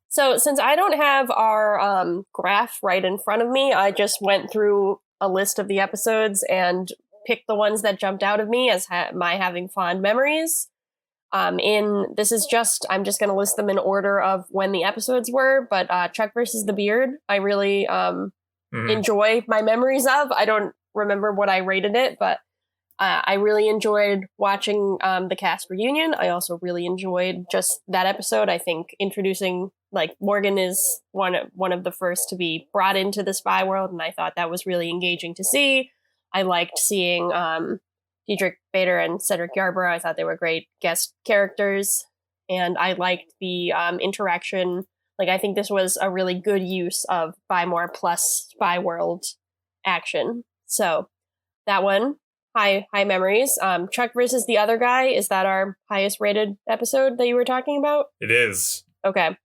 So since I don't have our graph right in front of me, I just went through a list of the episodes and picked the ones that jumped out of me as my having fond memories. I'm just going to list them in order of when the episodes were, but Chuck versus the Beard, I really enjoy my memories of. I don't remember what I rated it, but I really enjoyed watching the cast reunion. I also really enjoyed just that episode. I think introducing, like, Morgan is one of the first to be brought into the spy world, and I thought that was really engaging to see. I liked seeing Diedrich Bader and Cedric Yarborough. I thought they were great guest characters, and I liked the interaction. Like, I think this was a really good use of Buy More plus Spy World action. So that one, high memories. Chuck versus the other guy, is that our highest rated episode that you were talking about? It is. Okay.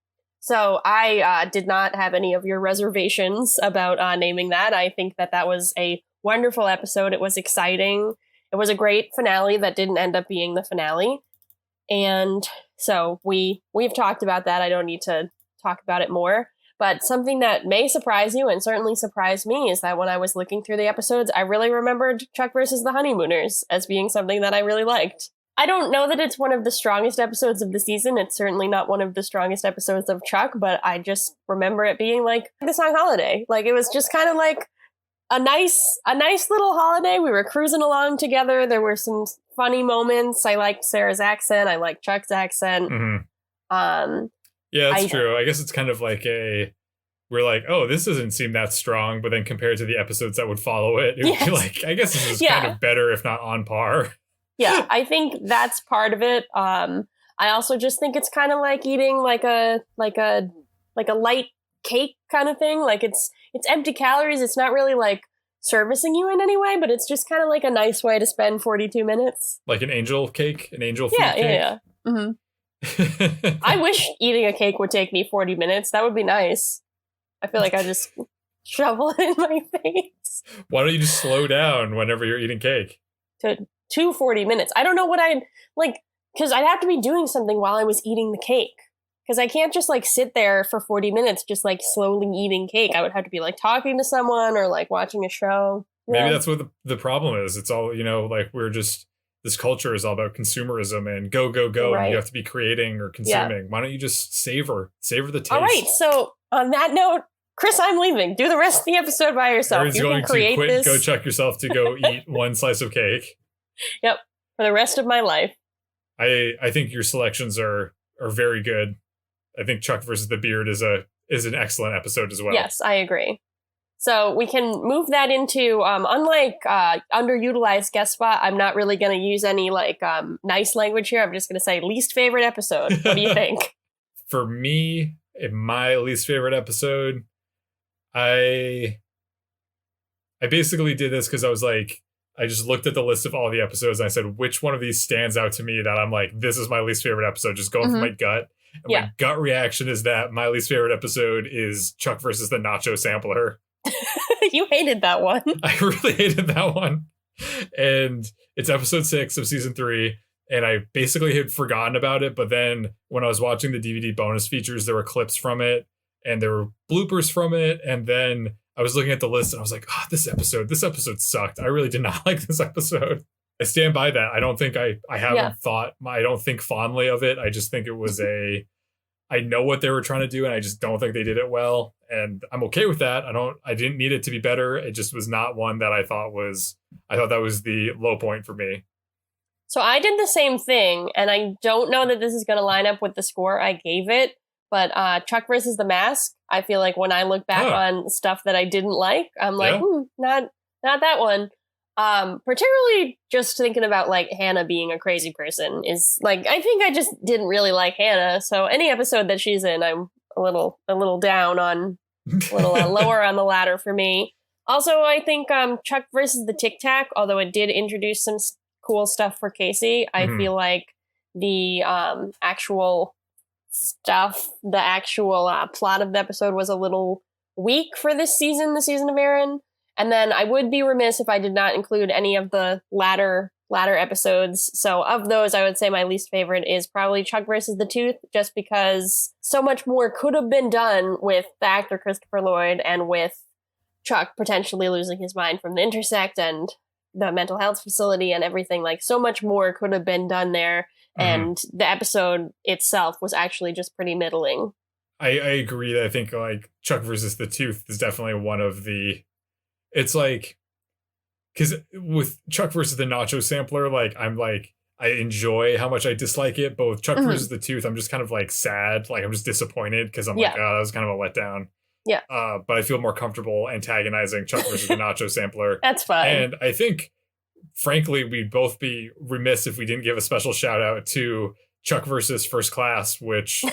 So I did not have any of your reservations about naming that. I think that was a wonderful episode. It was exciting. It was a great finale that didn't end up being the finale. And so we've talked about that. I don't need to talk about it more. But something that may surprise you and certainly surprised me is that when I was looking through the episodes, I really remembered Chuck versus the Honeymooners as being something that I really liked. I don't know that it's one of the strongest episodes of the season. It's certainly not one of the strongest episodes of Chuck, but I just remember it being like the song Holiday. Like, it was just kind of like a nice little holiday. We were cruising along together. There were some funny moments. I liked Sarah's accent. I liked Chuck's accent. Yeah, that's true. I guess it's kind of like we're like, oh, this doesn't seem that strong, but then compared to the episodes that would follow it, it would be like, I guess this is kind of better, if not on par. Yeah, I think that's part of it. I also just think it's kind of like eating like a light cake kind of thing. Like, it's empty calories. It's not really like servicing you in any way, but it's just kind of like a nice way to spend 42 minutes. Like an angel cake, an angel food cake. Yeah. Mm-hmm. I wish eating a cake would take me 40 minutes. That would be nice. I feel like I just shovel it in my face. Why don't you just slow down whenever you're eating cake? To 40 minutes. I don't know what I'd like, because I'd have to be doing something while I was eating the cake. Because I can't just like sit there for 40 minutes just like slowly eating cake. I would have to be like talking to someone or like watching a show. Maybe that's what the problem is. It's all, like this culture is all about consumerism and go, right. And you have to be creating or consuming. Yeah. Why don't you just savor the taste? All right. So on that note, Chris, I'm leaving. Do the rest of the episode by yourself. Erin's going to quit Go Chuck Yourself to go eat one slice of cake. Yep. For the rest of my life. I think your selections are very good. I think Chuck versus the Beard is an excellent episode as well. Yes, I agree. So we can move that into, unlike underutilized guest spot, I'm not really going to use any nice language here. I'm just going to say least favorite episode. What do you think? For me, in my least favorite episode, I basically did this because I was like, I just looked at the list of all the episodes and I said, which one of these stands out to me that I'm like, this is my least favorite episode, just going for my gut. And my gut reaction is that my least favorite episode is Chuck versus the Nacho Sampler. You hated that one. I really hated that one. And it's episode 6 of season 3. And I basically had forgotten about it. But then when I was watching the DVD bonus features, there were clips from it and there were bloopers from it. And then I was looking at the list and I was like, oh, this episode sucked. I really did not like this episode. I stand by that. I don't think I haven't thought, I don't think fondly of it. I just think it was I know what they were trying to do and I just don't think they did it well. And I'm okay with that. I didn't need it to be better. It just was not one that I thought that was the low point for me. So I did the same thing, and I don't know that this is going to line up with the score I gave it, but Chuck versus the Mask, I feel like when I look back on stuff that I didn't like, I'm like, not that one. Particularly just thinking about like Hannah being a crazy person is like, I think I just didn't really like Hannah. So any episode that she's in, I'm a little down on, a little lower on the ladder for me. Also, I think Chuck versus the Tic Tac, although it did introduce some cool stuff for Casey, I feel like the actual stuff, the actual plot of the episode was a little weak for this season, the season of Erin. And then I would be remiss if I did not include any of the latter episodes. So of those, I would say my least favorite is probably Chuck versus the Tooth, just because so much more could have been done with the actor Christopher Lloyd and with Chuck potentially losing his mind from the intersect and the mental health facility and everything. Like, so much more could have been done there. And the episode itself was actually just pretty middling. I agree that I think like Chuck versus the Tooth is definitely one of the, it's like, because with Chuck versus the Nacho Sampler, like I'm like, I enjoy how much I dislike it, but with Chuck versus the Tooth, I'm just kind of like sad, like I'm just disappointed because I'm like, oh, that was kind of a letdown. Yeah. But I feel more comfortable antagonizing Chuck versus the Nacho Sampler. That's fine. And I think, frankly, we'd both be remiss if we didn't give a special shout out to Chuck versus First Class, which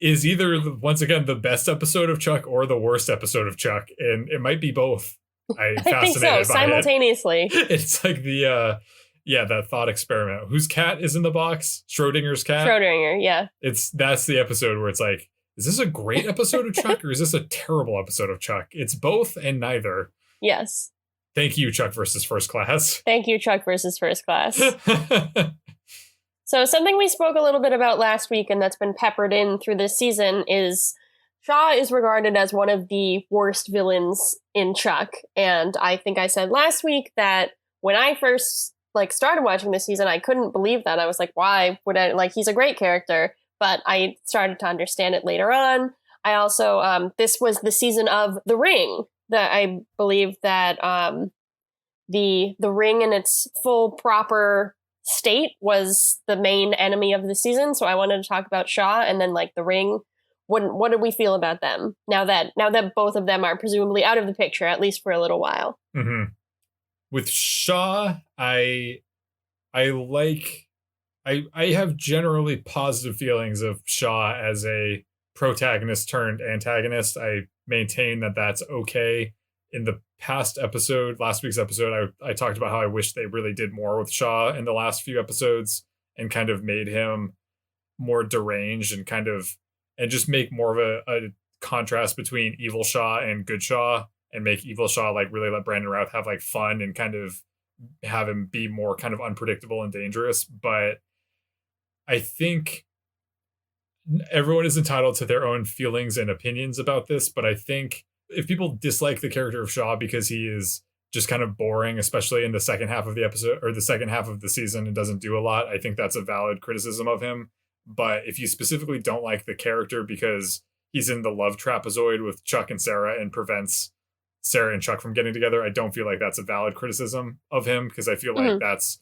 is either, once again, the best episode of Chuck or the worst episode of Chuck. And it might be both. I'm fascinated think so, by simultaneously. It's like the, that thought experiment. Whose cat is in the box? Schrodinger's cat? Schrodinger, yeah. That's the episode where it's like, is this a great episode of Chuck or is this a terrible episode of Chuck? It's both and neither. Yes. Thank you, Chuck versus First Class. Thank you, Chuck versus First Class. So something we spoke a little bit about last week and that's been peppered in through this season is Shaw is regarded as one of the worst villains in Chuck. And I think I said last week that when I first started watching this season, I couldn't believe that. I was like, why would I, he's a great character. But I started to understand it later on. I also, this was the season of The Ring, that I believe that the Ring in its full proper state was the main enemy of the season. So I wanted to talk about Shaw and then The Ring. What did we feel about them now that both of them are presumably out of the picture, at least for a little while? Mm-hmm. With Shaw, I have generally positive feelings of Shaw as a protagonist turned antagonist. I maintain that that's okay. In the past episode, last week's episode, I talked about how I wish they really did more with Shaw in the last few episodes and kind of made him more deranged and just make more of a contrast between evil Shaw and good Shaw and make evil Shaw really let Brandon Routh have fun and kind of have him be more kind of unpredictable and dangerous. But I think everyone is entitled to their own feelings and opinions about this, but I think if people dislike the character of Shaw because he is just kind of boring, especially in the second half of the episode or the second half of the season and doesn't do a lot, I think that's a valid criticism of him. But if you specifically don't like the character because he's in the love trapezoid with Chuck and Sarah and prevents Sarah and Chuck from getting together, I don't feel like that's a valid criticism of him because I feel like that's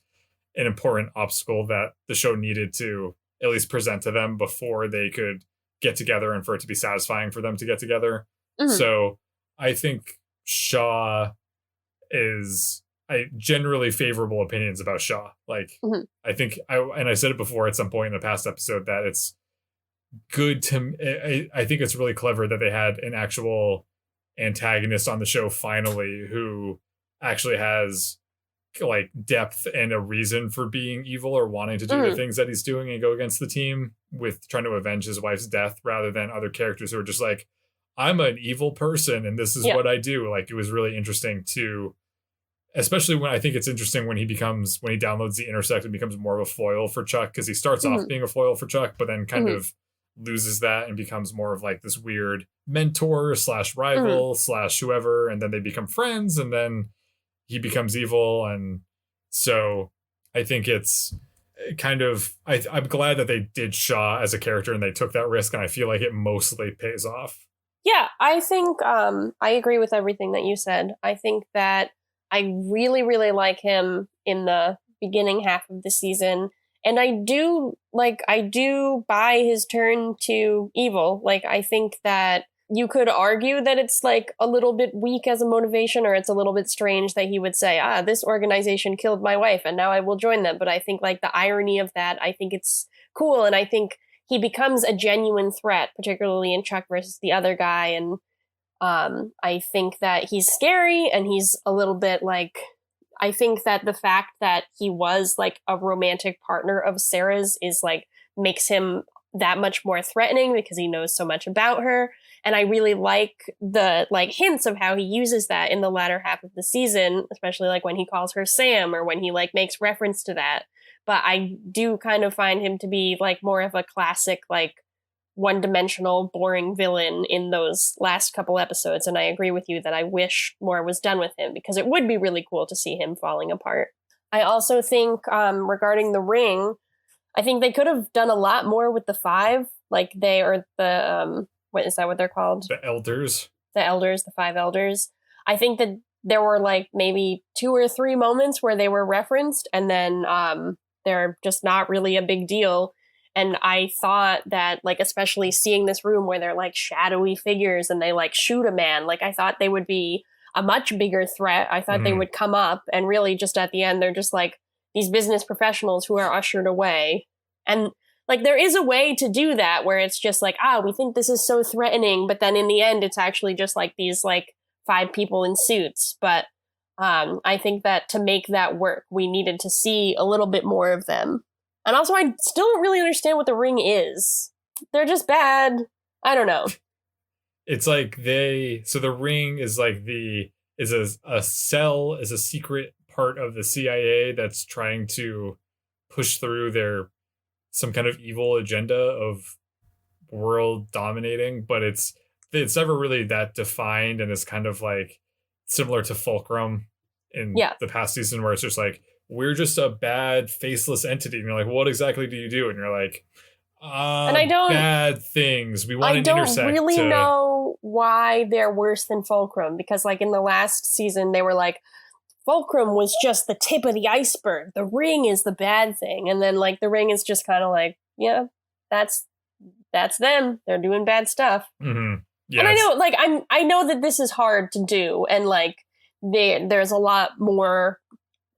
an important obstacle that the show needed to at least present to them before they could get together and for it to be satisfying for them to get together. So I think Shaw I generally favorable opinions about Shaw. Like, Mhm. I said it before at some point in the past episode that it's good to, I think it's really clever that they had an actual antagonist on the show finally who actually has like depth and a reason for being evil or wanting to do the Mhm. things that he's doing and go against the team with trying to avenge his wife's death rather than other characters who are just like, I'm an evil person and this is Yeah. what I do. Like, it was really interesting to, especially when I think it's interesting when he downloads the intersect and becomes more of a foil for Chuck, because he starts off Mhm. being a foil for Chuck, but then kind Mhm. of loses that and becomes more of like this weird mentor slash Mhm. rival slash whoever, and then they become friends, and then he becomes evil. And so I think it's kind of, I'm glad that they did Shaw as a character and they took that risk, and I feel like it mostly pays off. Yeah, I think I agree with everything that you said. I think that I really, really like him in the beginning half of the season. And I do buy his turn to evil. Like, I think that you could argue that it's like a little bit weak as a motivation, or it's a little bit strange that he would say, this organization killed my wife and now I will join them. But I think like the irony of that, I think it's cool. And I think he becomes a genuine threat, particularly in Chuck versus the other guy. And I think that he's scary and he's a little bit like, I think that the fact that he was like a romantic partner of Sarah's is like makes him that much more threatening because he knows so much about her. And I really like the like hints of how he uses that in the latter half of the season, especially like when he calls her Sam or when he like makes reference to that. But I do kind of find him to be like more of a classic, like one-dimensional, boring villain in those last couple episodes. And I agree with you that I wish more was done with him because it would be really cool to see him falling apart. I also think regarding the ring, I think they could have done a lot more with the five. Like they are the what is that what they're called? The elders. The elders, the five elders. I think that there were like maybe 2 or 3 moments where they were referenced, and then they're just not really a big deal. And I thought that, like, especially seeing this room where they're like shadowy figures and they like shoot a man, like I thought they would be a much bigger threat. I thought they would come up, and really just at the end they're just like these business professionals who are ushered away. And like there is a way to do that where it's just like, we think this is so threatening, but then in the end it's actually just like these like 5 people in suits. But I think that to make that work, we needed to see a little bit more of them. And also, I still don't really understand what the ring is. They're just bad. I don't know. It's like so the ring is like is a cell, is a secret part of the CIA that's trying to push through some kind of evil agenda of world dominating, but it's never really that defined, and it's kind of like similar to Fulcrum in the past season, where it's just like, we're just a bad faceless entity, and you're like, what exactly do you do? And you're like, and I don't bad things. We want an intersect. I don't really know why they're worse than Fulcrum, because like in the last season they were like, Fulcrum was just the tip of the iceberg. The ring is the bad thing. And then like the ring is just kind of like, yeah, that's them. They're doing bad stuff. Mm-hmm. Yes. And I know, like, I know that this is hard to do, and like there's a lot more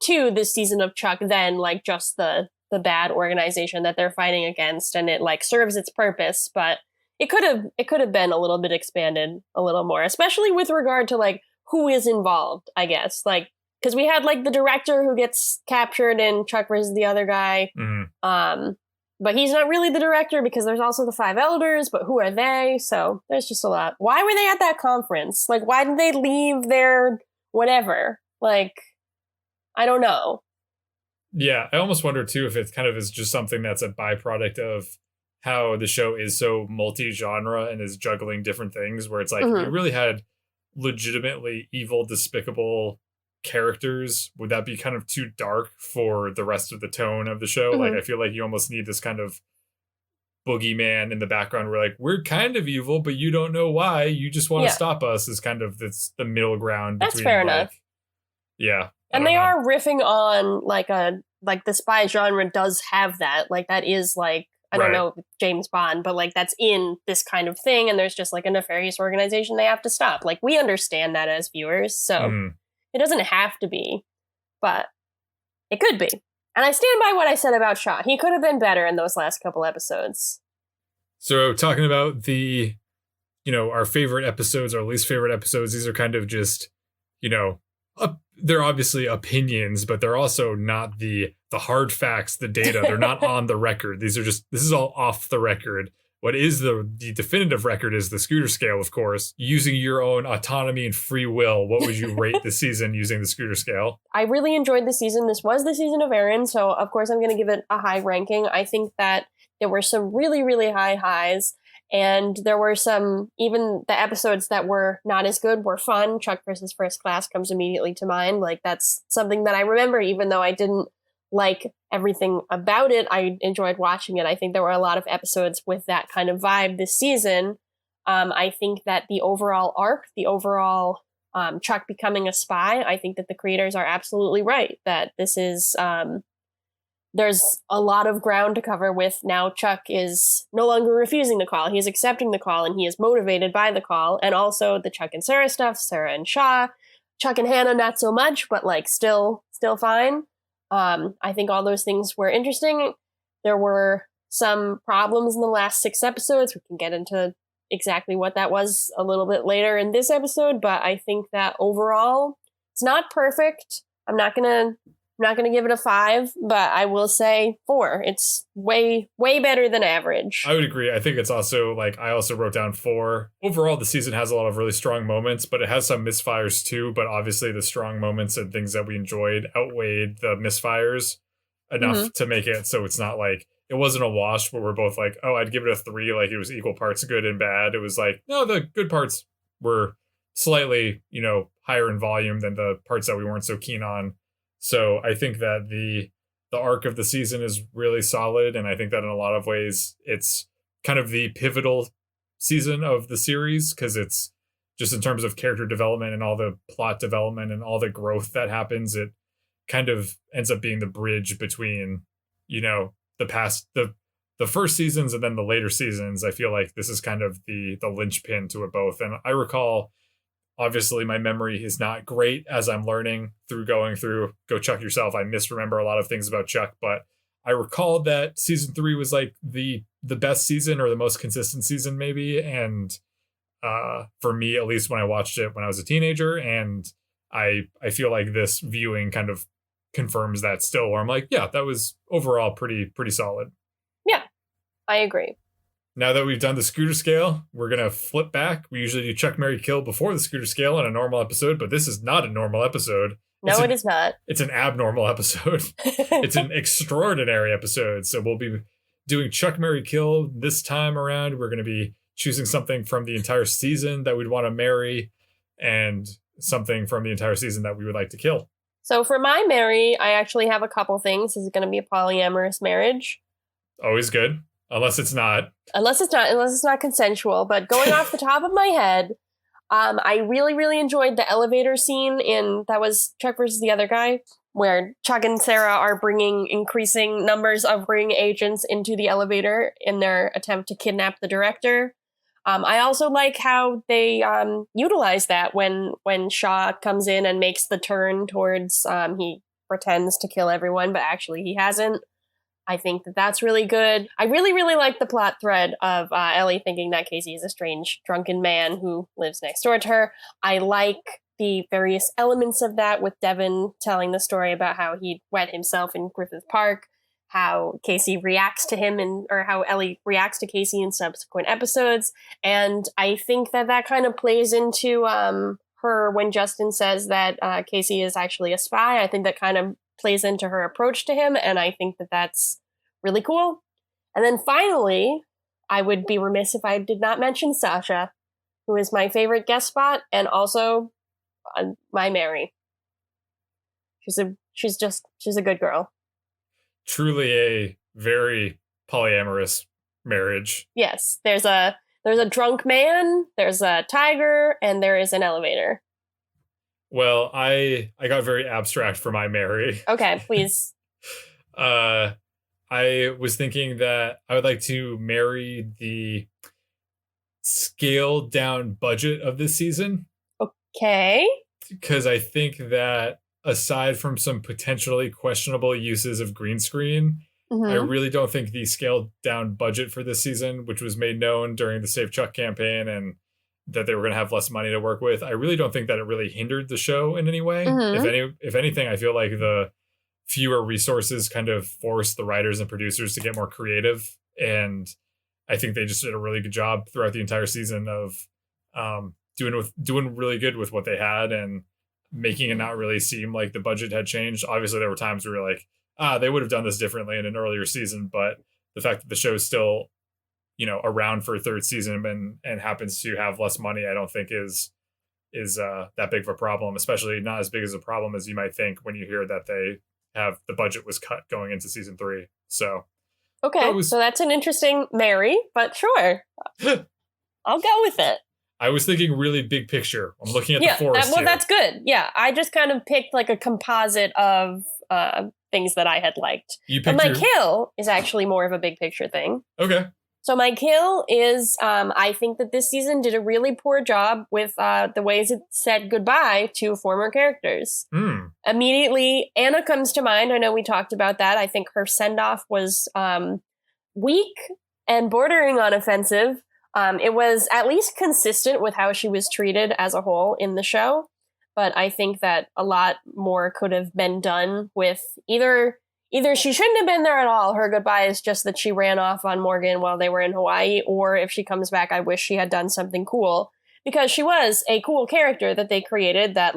to this season of Chuck than like just the bad organization that they're fighting against, and it like serves its purpose, but it could have been a little bit expanded a little more, especially with regard to like who is involved, I guess. Like, because we had like the director who gets captured in Chuck versus the other guy. Mm-hmm. But he's not really the director because there's also the 5 elders, but who are they? So there's just a lot. Why were they at that conference? Like, why did they leave their whatever? Like, I don't know. Yeah, I almost wonder too if it kind of is just something that's a byproduct of how the show is so multi-genre and is juggling different things, where it's like, if you really had legitimately evil, despicable characters, would that be kind of too dark for the rest of the tone of the show? Like, I feel like you almost need this kind of boogeyman in the background where like, we're kind of evil, but you don't know why, you just want to stop us, is kind of the middle ground between. That's fair enough. Yeah. And they are riffing on like the spy genre does have that. Like, that is like, I don't know James Bond, but like that's in this kind of thing, and there's just like a nefarious organization they have to stop. Like we understand that as viewers, so it doesn't have to be, but it could be. And I stand by what I said about Shaw. He could have been better in those last couple episodes. So talking about the, our favorite episodes, our least favorite episodes, these are kind of just, they're obviously opinions, but they're also not the hard facts, the data. They're not on the record. This is all off the record. What is the definitive record is the Scooter scale, of course. Using your own autonomy and free will, what would you rate the season using the Scooter scale? I really enjoyed the season. This was the season of Erin, so of course I'm going to give it a high ranking. I think that there were some really, really high highs, and there were some, even the episodes that were not as good were fun. Chuck versus First Class comes immediately to mind. Like, that's something that I remember, even though I didn't like everything about it. I enjoyed watching it. I think there were a lot of episodes with that kind of vibe this season. I think that the overall arc, the overall Chuck becoming a spy, I think that the creators are absolutely right that this is, there's a lot of ground to cover with. Now Chuck is no longer refusing the call. He's accepting the call, and he is motivated by the call. And also the Chuck and Sarah stuff, Sarah and Shaw, Chuck and Hannah, not so much, but like still fine. I think all those things were interesting. There were some problems in the last 6 episodes. We can get into exactly what that was a little bit later in this episode, but I think that overall it's not perfect. I'm not gonna give it a 5, but I will say 4. It's way better than average. I would agree. I think it's also like, I also wrote down 4. Overall, the season has a lot of really strong moments, but it has some misfires too. But obviously the strong moments and things that we enjoyed outweighed the misfires enough to make it so it's not like, it wasn't a wash where we're both like, oh, I'd give it a 3, like it was equal parts good and bad. It was like, no, the good parts were slightly, higher in volume than the parts that we weren't so keen on. So I think that the arc of the season is really solid, and I think that in a lot of ways it's kind of the pivotal season of the series, because it's just in terms of character development and all the plot development and all the growth that happens, it kind of ends up being the bridge between, the first seasons and then the later seasons. I feel like this is kind of the linchpin to it both. And I recall, obviously, my memory is not great as I'm learning through going through Go Chuck Yourself. I misremember a lot of things about Chuck, but I recalled that season 3 was like the best season, or the most consistent season maybe. And for me, at least when I watched it when I was a teenager, and I feel like this viewing kind of confirms that still, where I'm like, yeah, that was overall pretty solid. Yeah, I agree. Now that we've done the Scooter scale, we're going to flip back. We usually do Chuck, Marry, Kill before the Scooter scale in a normal episode, but this is not a normal episode. No, it is not. It's an abnormal episode. It's an extraordinary episode. So we'll be doing Chuck, Marry, Kill this time around. We're going to be choosing something from the entire season that we'd want to marry, and something from the entire season that we would like to kill. So for my marry, I actually have a couple things. This is going to be a polyamorous marriage. Always good. Unless it's not. Unless it's not consensual. But going off the top of my head, I really, really enjoyed the elevator scene that was Chuck versus the other guy, where Chuck and Sarah are bringing increasing numbers of ring agents into the elevator in their attempt to kidnap the director. I also like how they utilize that when Shaw comes in and makes the turn towards, he pretends to kill everyone, but actually he hasn't. I think that that's really good. I really, really like the plot thread of Ellie thinking that Casey is a strange, drunken man who lives next door to her. I like the various elements of that, with Devin telling the story about how he wet himself in Griffith Park, how Casey reacts to him, or how Ellie reacts to Casey in subsequent episodes. And I think that kind of plays into her when Justin says that Casey is actually a spy. I think that kind of plays into her approach to him, and I think that that's really cool. And then finally, I would be remiss if I did not mention Sasha, who is my favorite guest spot and also my marry. She's a good girl. Truly a very polyamorous marriage. Yes, there's a drunk man, there's a tiger, and there is an elevator. Well, I got very abstract for my marry. Okay, please. I was thinking that I would like to marry the scaled down budget of this season. Okay. Because I think that aside from some potentially questionable uses of green screen, I really don't think the scaled down budget for this season, which was made known during the Save Chuck campaign and that they were going to have less money to work with, I really don't think that it really hindered the show in any way. If anything, I feel like the fewer resources kind of forced the writers and producers to get more creative. And I think they just did a really good job throughout the entire season of doing really good with what they had and making it not really seem like the budget had changed. Obviously, there were times where you're like, they would have done this differently in an earlier season, but the fact that the show is still, around for a third season and happens to have less money, I don't think is that big of a problem, especially not as big as a problem as you might think when you hear that the budget was cut going into season 3. So okay, so that's an interesting marry, but sure, I'll go with it. I was thinking really big picture. I'm looking at the forest. That's good. Yeah, I just kind of picked like a composite of things that I had liked. But my kill is actually more of a big picture thing. Okay. So my kill is I think that this season did a really poor job with the ways it said goodbye to former characters. Immediately, Anna comes to mind. I know we talked about that. I think her send-off was weak and bordering on offensive. It was at least consistent with how she was treated as a whole in the show. But I think that a lot more could have been done with either she shouldn't have been there at all. Her goodbye is just that she ran off on Morgan while they were in Hawaii. Or if she comes back, I wish she had done something cool. Because she was a cool character that they created that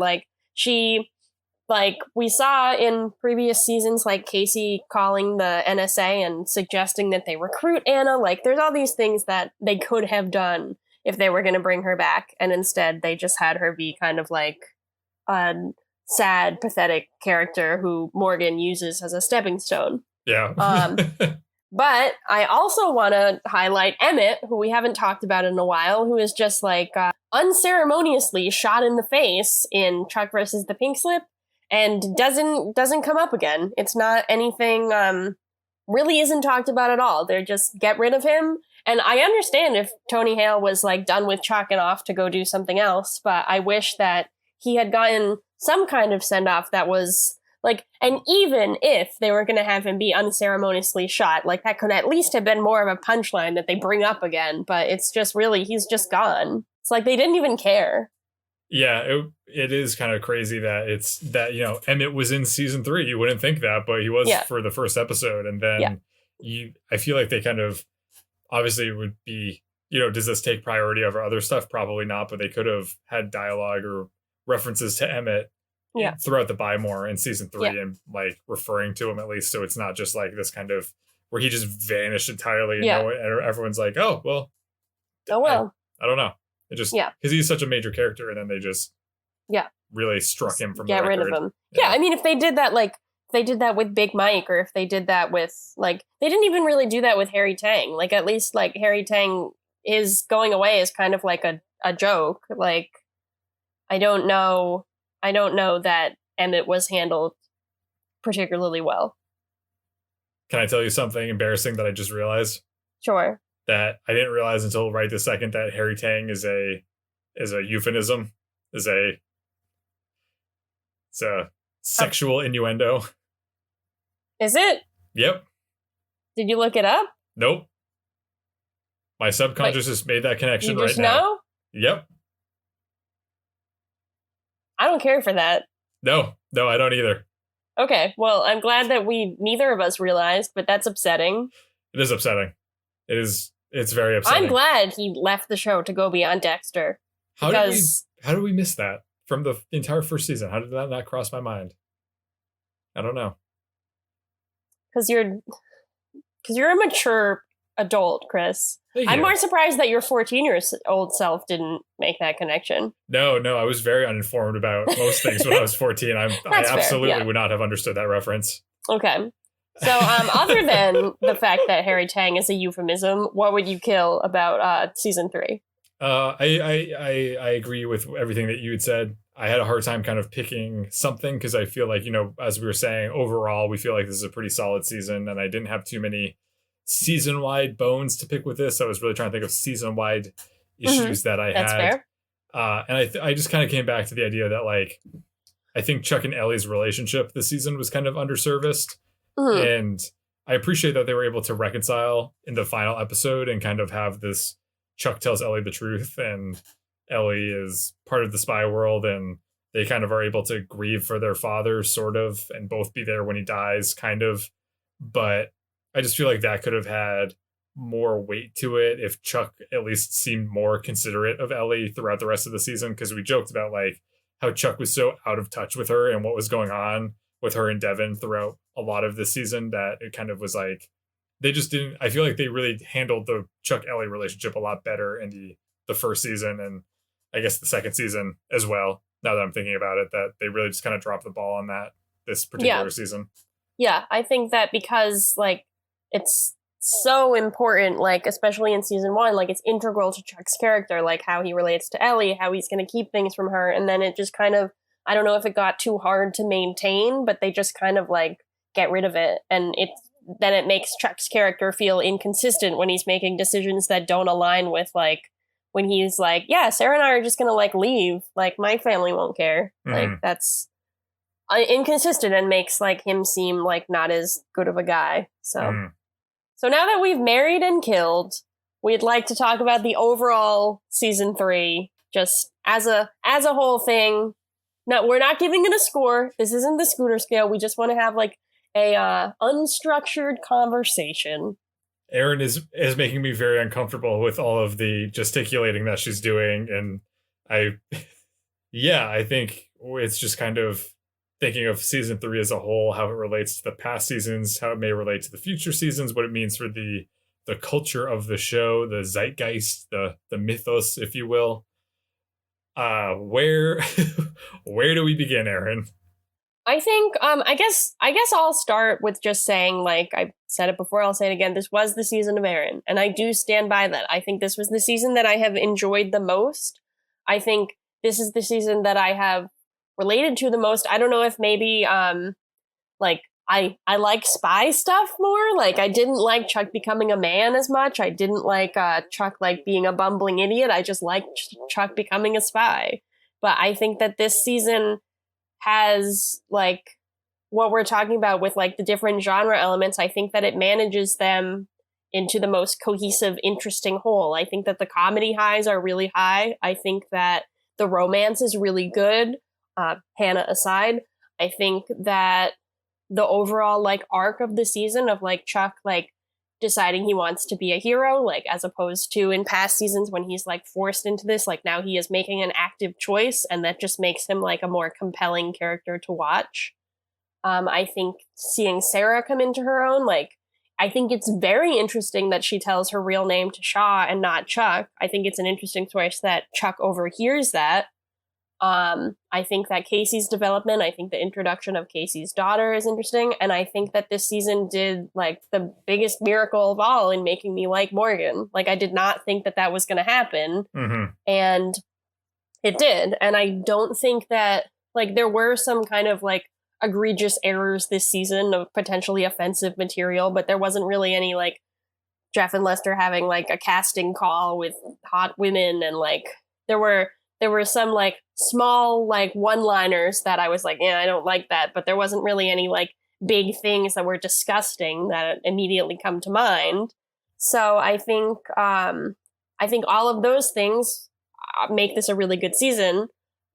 we saw in previous seasons, like Casey calling the NSA and suggesting that they recruit Anna. Like, there's all these things that they could have done if they were going to bring her back. And instead, they just had her be kind of like a sad, pathetic character who Morgan uses as a stepping stone. Yeah. But I also want to highlight Emmett, who we haven't talked about in a while, who is just like unceremoniously shot in the face in Chuck versus the Pink Slip. And doesn't come up again. It's not anything really isn't talked about at all. They're just get rid of him. And I understand if Tony Hale was like done with Chuck and off to go do something else, but I wish that he had gotten some kind of send off that was like, and even if they were going to have him be unceremoniously shot, like that could at least have been more of a punchline that they bring up again. But it's just really, he's just gone. It's like they didn't even care. Yeah, it is kind of crazy that it's that, Emmett was in season 3. You wouldn't think that, but he was for the first episode. And then I feel like they kind of, obviously it would be, does this take priority over other stuff? Probably not, but they could have had dialogue or references to Emmett throughout the Buy More in season 3 and like referring to him at least. So it's not just like this kind of where he just vanished entirely. And everyone's like, oh, well. I don't know. It just because he's such a major character, and then they just really struck him from the record. Get rid of him. Yeah, I mean, if they did that, like they did that with Big Mike, or if they did that with like they didn't even really do that with Harry Tang. Like at least like Harry Tang is going away is kind of like a joke. Like I don't know that Emmett was handled particularly well. Can I tell you something embarrassing that I just realized? Sure. That I didn't realize until right this second that Harry Tang is a euphemism, it's a sexual innuendo. Is it? Yep. Did you look it up? Nope. My subconscious just made that connection right now. You just know? Yep. I don't care for that. No, I don't either. Okay, well, I'm glad that neither of us realized, but that's upsetting. It is upsetting. It's very upsetting. I'm glad he left the show to go be on Dexter. How did we miss that from the entire first season? How did that not cross my mind? I don't know. Because you're a mature adult, Chris. I'm more surprised that your 14-year-old self didn't make that connection. No, I was very uninformed about most things when I was 14. I absolutely would not have understood that reference. Okay. So other than the fact that Harry Tang is a euphemism, what would you kill about season 3? I agree with everything that you had said. I had a hard time kind of picking something because I feel like, as we were saying, overall, we feel like this is a pretty solid season, and I didn't have too many season-wide bones to pick with this. I was really trying to think of season-wide issues that I That's had. fair. And I just kind of came back to the idea that, like, I think Chuck and Ellie's relationship this season was kind of underserviced. And I appreciate that they were able to reconcile in the final episode and kind of have this Chuck tells Ellie the truth and Ellie is part of the spy world, and they kind of are able to grieve for their father, sort of, and both be there when he dies, kind of. But I just feel like that could have had more weight to it if Chuck at least seemed more considerate of Ellie throughout the rest of the season, because we joked about like how Chuck was so out of touch with her and what was going on with her and Devin throughout a lot of this season that it kind of was like they just didn't. I feel like they really handled the Chuck Ellie relationship a lot better in the first season, and I guess the second season as well. Now that I'm thinking about it, that they really just kind of dropped the ball on that this particular season. Yeah, I think that because like it's so important, like especially in season 1, like it's integral to Chuck's character, like how he relates to Ellie, how he's going to keep things from her, and then it just kind of, I don't know if it got too hard to maintain, but they just kind of like get rid of it, and then it makes Chuck's character feel inconsistent when he's making decisions that don't align with like when he's like, yeah, Sarah and I are just gonna like leave, like my family won't care. Like that's inconsistent and makes like him seem like not as good of a guy. So so now that we've married and killed, we'd like to talk about the overall season 3 just as a whole thing. No, we're not giving it a score. This isn't the Scooter scale. We just want to have like a unstructured conversation. Erin is making me very uncomfortable with all of the gesticulating that she's doing, and I think it's just kind of thinking of season 3 as a whole, how it relates to the past seasons, how it may relate to the future seasons, what it means for the culture of the show, the zeitgeist, the mythos, if you will. Where do we begin, Erin? I think I guess I'll start with just saying, like I said it before, I'll say it again, this was the season of Erin, and I do stand by that. I think this was the season that I have enjoyed the most. I think this is the season that I have related to the most. I don't know if maybe like I like spy stuff more. Like I didn't like Chuck becoming a man as much. I didn't like Chuck like being a bumbling idiot. I just liked Chuck becoming a spy. But I think that this season has like what we're talking about with like the different genre elements. I think that it manages them into the most cohesive, interesting whole. I think that the comedy highs are really high. I think that the romance is really good. Hannah aside, I think that the overall like arc of the season of like Chuck like deciding he wants to be a hero, like as opposed to in past seasons when he's like forced into this, like now he is making an active choice, and that just makes him like a more compelling character to watch. I think seeing Sarah come into her own, like I think it's very interesting that she tells her real name to Shaw and not Chuck. I think it's an interesting choice that Chuck overhears that. I think that Casey's development, I think the introduction of Casey's daughter is interesting, and I think that this season did like the biggest miracle of all in making me like Morgan. Like I did not think that was going to happen, and it did. And I don't think that like there were some kind of like egregious errors this season of potentially offensive material, but there wasn't really any like Jeff and Lester having like a casting call with hot women, and like there were some like small like one-liners that I was like, yeah, I don't like that, but there wasn't really any like big things that were disgusting that immediately come to mind. So I think all of those things make this a really good season.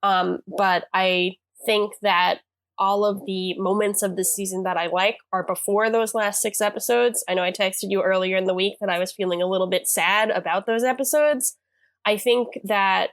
But I think that all of the moments of the season that I like are before those last 6 episodes. I know I texted you earlier in the week that I was feeling a little bit sad about those episodes. I think that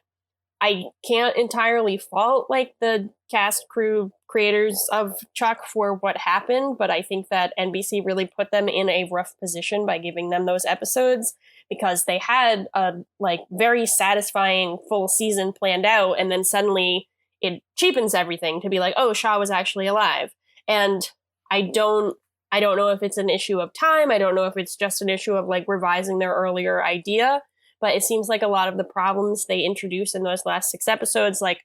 I can't entirely fault like the cast, crew, creators of Chuck for what happened, but I think that NBC really put them in a rough position by giving them those episodes, because they had a like very satisfying full season planned out, and then suddenly it cheapens everything to be like, oh, Shaw was actually alive. And I don't know if it's an issue of time. I don't know if it's just an issue of like revising their earlier idea. But it seems like a lot of the problems they introduced in those last 6 episodes, like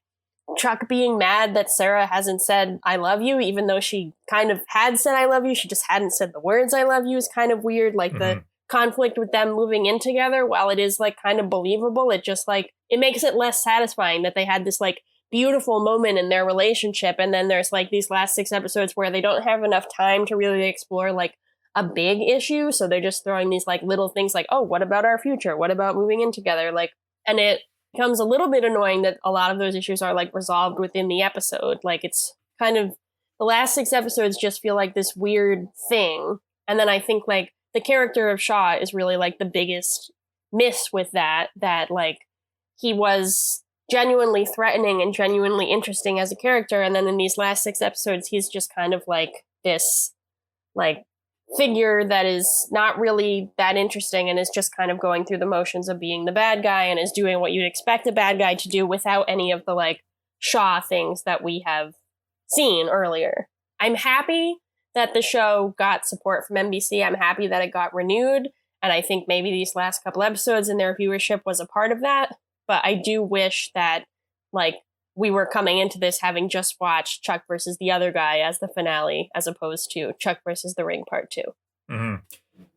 Chuck being mad that Sarah hasn't said I love you, even though she kind of had said I love you, she just hadn't said the words I love you, is kind of weird. Like the conflict with them moving in together, while it is like kind of believable, it just like it makes it less satisfying that they had this like beautiful moment in their relationship, and then there's like these last 6 episodes where they don't have enough time to really explore like a big issue, so they're just throwing these like little things like, oh, what about our future, what about moving in together, like, and it becomes a little bit annoying that a lot of those issues are like resolved within the episode. Like it's kind of the last 6 episodes just feel like this weird thing. And then I think like the character of Shaw is really like the biggest miss with that like he was genuinely threatening and genuinely interesting as a character. And then in these last 6 episodes, he's just kind of like this like figure that is not really that interesting and is just kind of going through the motions of being the bad guy and is doing what you'd expect a bad guy to do without any of the like Shaw things that we have seen earlier. I'm happy that the show got support from NBC. I'm happy that it got renewed. And I think maybe these last couple episodes and their viewership was a part of that. But I do wish that like we were coming into this having just watched Chuck versus the other guy as the finale, as opposed to Chuck versus the Ring Part 2.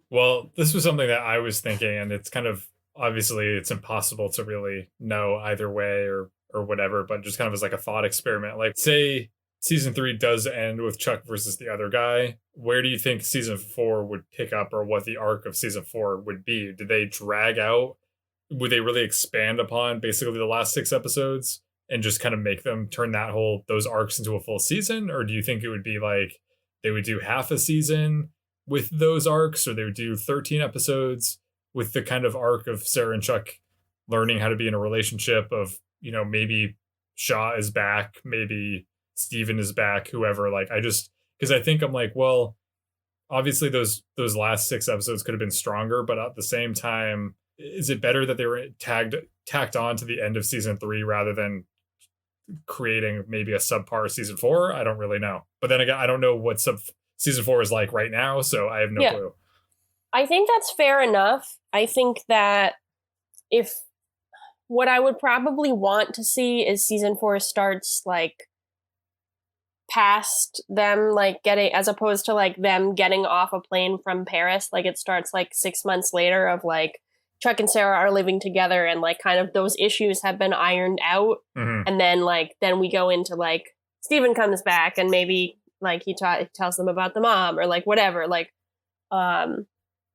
Well, this was something that I was thinking, and it's kind of, obviously, it's impossible to really know either way or whatever, but just kind of as like a thought experiment. Like, say season 3 does end with Chuck versus the other guy. Where do you think season 4 would pick up, or what the arc of season 4 would be? Did they drag out? Would they really expand upon basically the last 6 episodes and just kind of make them turn those arcs into a full season? Or do you think it would be like they would do half a season with those arcs, or they would do 13 episodes with the kind of arc of Sarah and Chuck learning how to be in a relationship of, you know, maybe Shaw is back, maybe Steven is back, whoever. Like, because I think I'm like, well, obviously those last 6 episodes could have been stronger, but at the same time, is it better that they were tacked on to the end of season 3 rather than creating maybe a subpar season 4? I don't really know. But then again, I don't know what season 4 is like right now, so I have no clue. I think that's fair enough. I think that if what I would probably want to see is season 4 starts like past them like getting, as opposed to like them getting off a plane from Paris, like it starts like 6 months later of like Chuck and Sarah are living together and like kind of those issues have been ironed out. And then we go into like Steven comes back and maybe like he tells them about the mom or like whatever, like but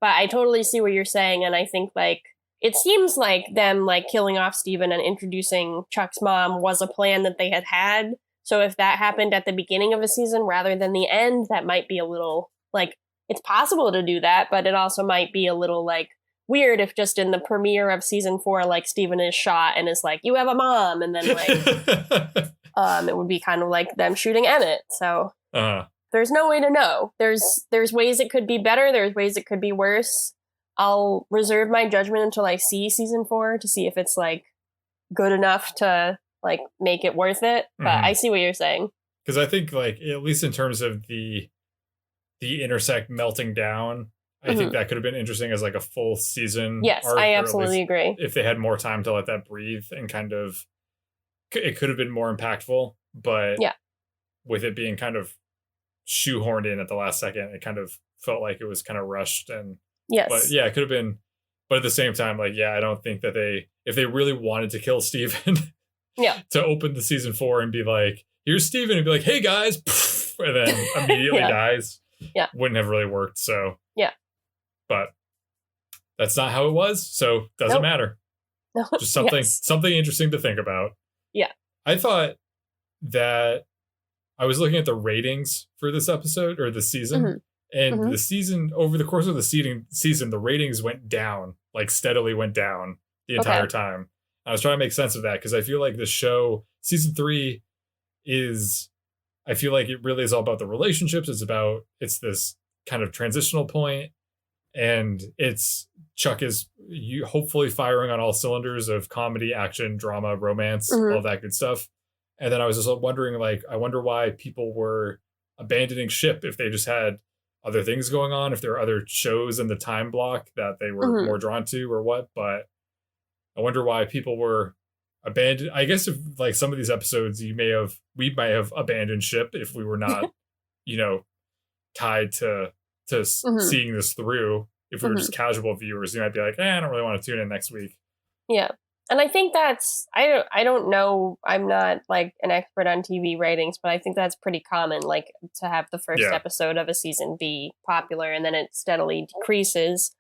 I totally see what you're saying. And I think like it seems like them like killing off Steven and introducing Chuck's mom was a plan that they had. So if that happened at the beginning of a season rather than the end, that might be a little like, it's possible to do that, but it also might be a little like weird if just in the premiere of season 4, like Steven is shot and is like, you have a mom. And then like, it would be kind of like them shooting Emmett. So there's no way to know. There's ways it could be better. There's ways it could be worse. I'll reserve my judgment until I see season 4 to see if it's like good enough to like make it worth it. But I see what you're saying. Because I think like, at least in terms of the intersect melting down, I think that could have been interesting as like a full season. Yes, arc, I absolutely agree. If they had more time to let that breathe and kind of, it could have been more impactful. But with it being kind of shoehorned in at the last second, it kind of felt like it was kind of rushed. And but yeah, it could have been. But at the same time, like, I don't think that if they really wanted to kill Steven, to open the season 4 and be like, here's Steven, and be like, hey guys, and then immediately dies, wouldn't have really worked. So but that's not how it was, so doesn't matter. Just something interesting to think about. I thought that I was looking at the ratings for this episode or the season, and the season, over the course of the season, the ratings went down, like steadily went down the entire time. I was trying to make sense of that because I feel like the show, season 3 I feel like it really is all about the relationships. It's this kind of transitional point. And Chuck is hopefully firing on all cylinders of comedy, action, drama, romance, all that good stuff. And then I was just wondering, like, I wonder why people were abandoning ship if they just had other things going on, if there are other shows in the time block that they were more drawn to or what. But I wonder why people were abandoned. I guess if like some of these episodes, we might have abandoned ship if we were not, tied to seeing this through. If we were just casual viewers, you might be like, I don't really want to tune in next week. Yeah. And I think that's, I don't know, I'm not like an expert on TV ratings, but I think that's pretty common, like to have the first episode of a season be popular and then it steadily decreases.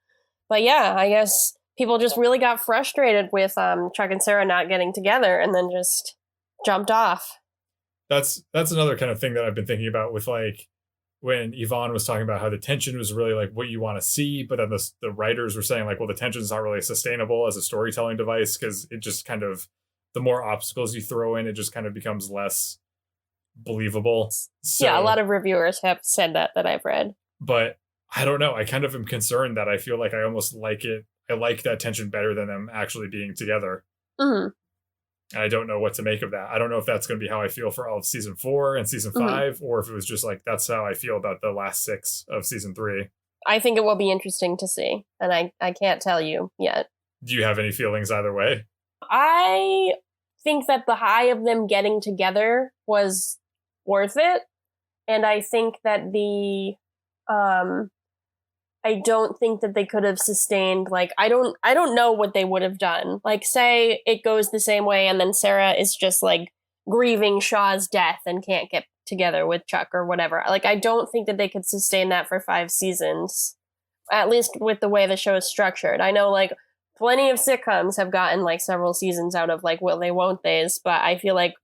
But yeah, I guess people just really got frustrated with Chuck and Sarah not getting together and then just jumped off. That's another kind of thing that I've been thinking about with like when Yvonne was talking about how the tension was really like what you want to see, but then the writers were saying like, well, the tension's not really sustainable as a storytelling device because it just kind of, the more obstacles you throw in, it just kind of becomes less believable. So, yeah, a lot of reviewers have said that I've read. But I don't know. I kind of am concerned that I feel like I almost like it. I like that tension better than them actually being together. And I don't know what to make of that. I don't know if that's going to be how I feel for all of season 4 and season 5, or if it was just like, that's how I feel about the last 6 of season 3. I think it will be interesting to see. And I can't tell you yet. Do you have any feelings either way? I think that the high of them getting together was worth it. And I think that I don't think that they could have sustained, like, I don't know what they would have done. Like, say it goes the same way and then Sarah is just, like, grieving Shaw's death and can't get together with Chuck or whatever. Like, I don't think that they could sustain that for 5 seasons, at least with the way the show is structured. I know, like, plenty of sitcoms have gotten, like, several seasons out of, like, will they, won't they's, but I feel like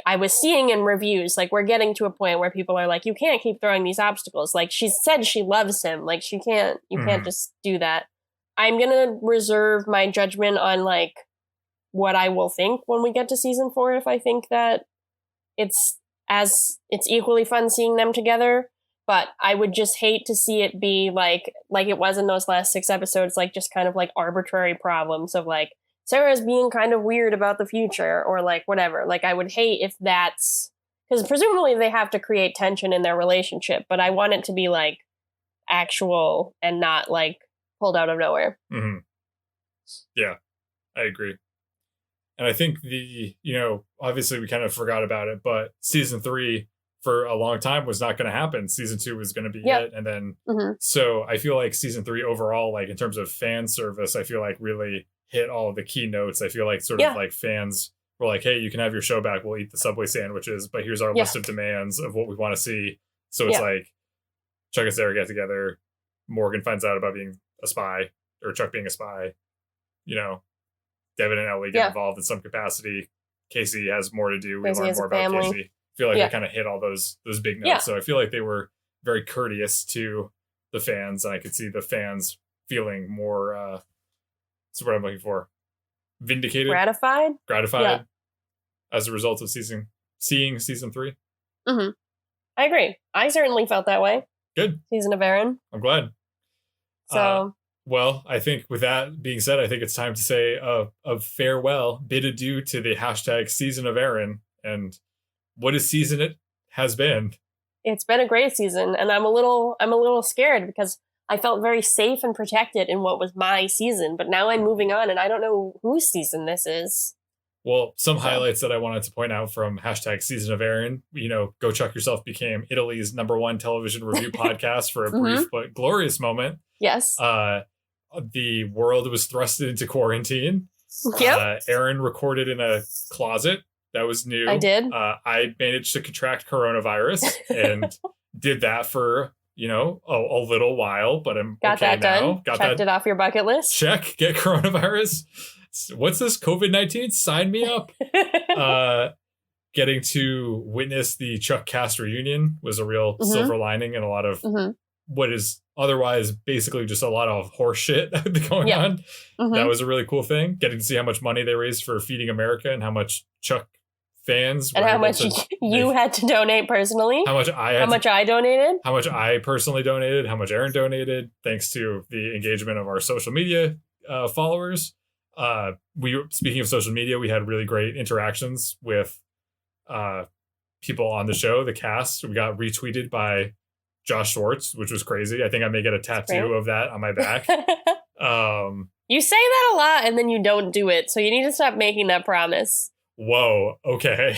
I was seeing in reviews, like, we're getting to a point where people are like, you can't keep throwing these obstacles. Like, she said she loves him. Like, you can't just do that. I'm going to reserve my judgment on, like, what I will think when we get to season 4, if I think that it's equally fun seeing them together. But I would just hate to see it be like it was in those last 6 episodes, like, just kind of, like, arbitrary problems of, like, Sarah's being kind of weird about the future or like whatever. Like, I would hate if that's, because presumably they have to create tension in their relationship, but I want it to be like actual and not like pulled out of nowhere. Yeah, I agree. And I think obviously we kind of forgot about it, but season 3 for a long time was not going to happen. Season 2 was going to be it. And then, so I feel like season 3 overall, like in terms of fan service, I feel like really hit all of the keynotes. I feel like sort of like fans were like, hey, you can have your show back. We'll eat the Subway sandwiches, but here's our list of demands of what we want to see. So it's like Chuck and Sarah get together. Morgan finds out about being a spy, or Chuck being a spy. Devin and Ellie get involved in some capacity. Casey has more to do. We learn more about Casey. I feel like they kind of hit all those big notes. So I feel like they were very courteous to the fans, and I could see the fans feeling more that's what I'm looking for. Vindicated? Gratified as a result of seeing season 3. I agree. I certainly felt that way. Good. Season of Erin. I'm glad. So, well, I think with that being said, I think it's time to say a farewell, bid adieu to the hashtag season of Erin, and what a season it has been. It's been a great season, and I'm a little scared because I felt very safe and protected in what was my season, but now I'm moving on and I don't know whose season this is. Well, some highlights that I wanted to point out from hashtag season of Erin, Go Chuck Yourself became Italy's #1 television review podcast for a brief but glorious moment. Yes. The world was thrust into quarantine. Yep. Erin recorded in a closet. That was new. I did. I managed to contract coronavirus and did that for a little while, but I'm got okay that now. done. Checked it off your bucket list. Check. Get coronavirus. What's this? COVID-19? Sign me up. Getting to witness the Chuck cast reunion was a real silver lining, and a lot of what is otherwise basically just a lot of horse shit going on. That was a really cool thing. Getting to see how much money they raised for Feeding America and how much Chuck fans and how much you had to donate personally, how much I donated, how much I personally donated, how much Erin donated, thanks to the engagement of our social media followers. Speaking of social media, we had really great interactions with people on the show, the cast. We got retweeted by Josh Schwartz, which was crazy. I think I may get a tattoo of that on my back. You say that a lot and then you don't do it, so you need to stop making that promise. Whoa, okay.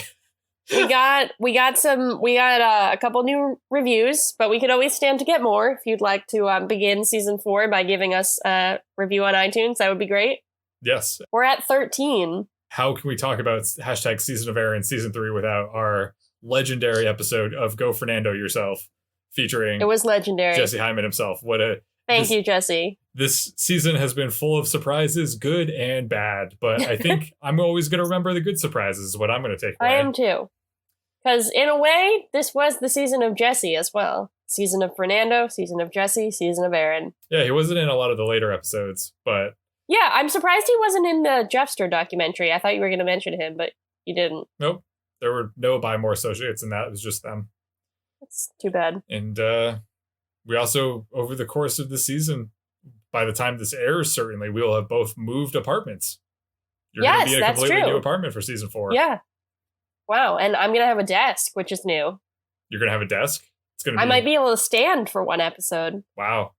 We got a couple new reviews, but we could always stand to get more. If you'd like to begin season 4 by giving us a review on iTunes, that would be great. Yes. We're at 13. How can we talk about hashtag Season of Erin Season 3 without our legendary episode of Go Fernando Yourself featuring It was legendary. Jesse Hyman himself. Thank you, Jesse. This season has been full of surprises, good and bad, but I think I'm always going to remember the good surprises is what I'm going to take away. I am too. Because in a way, this was the season of Jesse as well. Season of Fernando, season of Jesse, season of Erin. Yeah, he wasn't in a lot of the later episodes, but... Yeah, I'm surprised he wasn't in the Jeffster documentary. I thought you were going to mention him, but you didn't. Nope. There were no Buy More associates in that. It was just them. That's too bad. And we also, over the course of the season, by the time this airs, certainly, we will have both moved apartments. You're going to be in a completely new apartment for season 4. Yeah. Wow, and I'm going to have a desk, which is new. You're going to have a desk? I might be able to stand for one episode. Wow.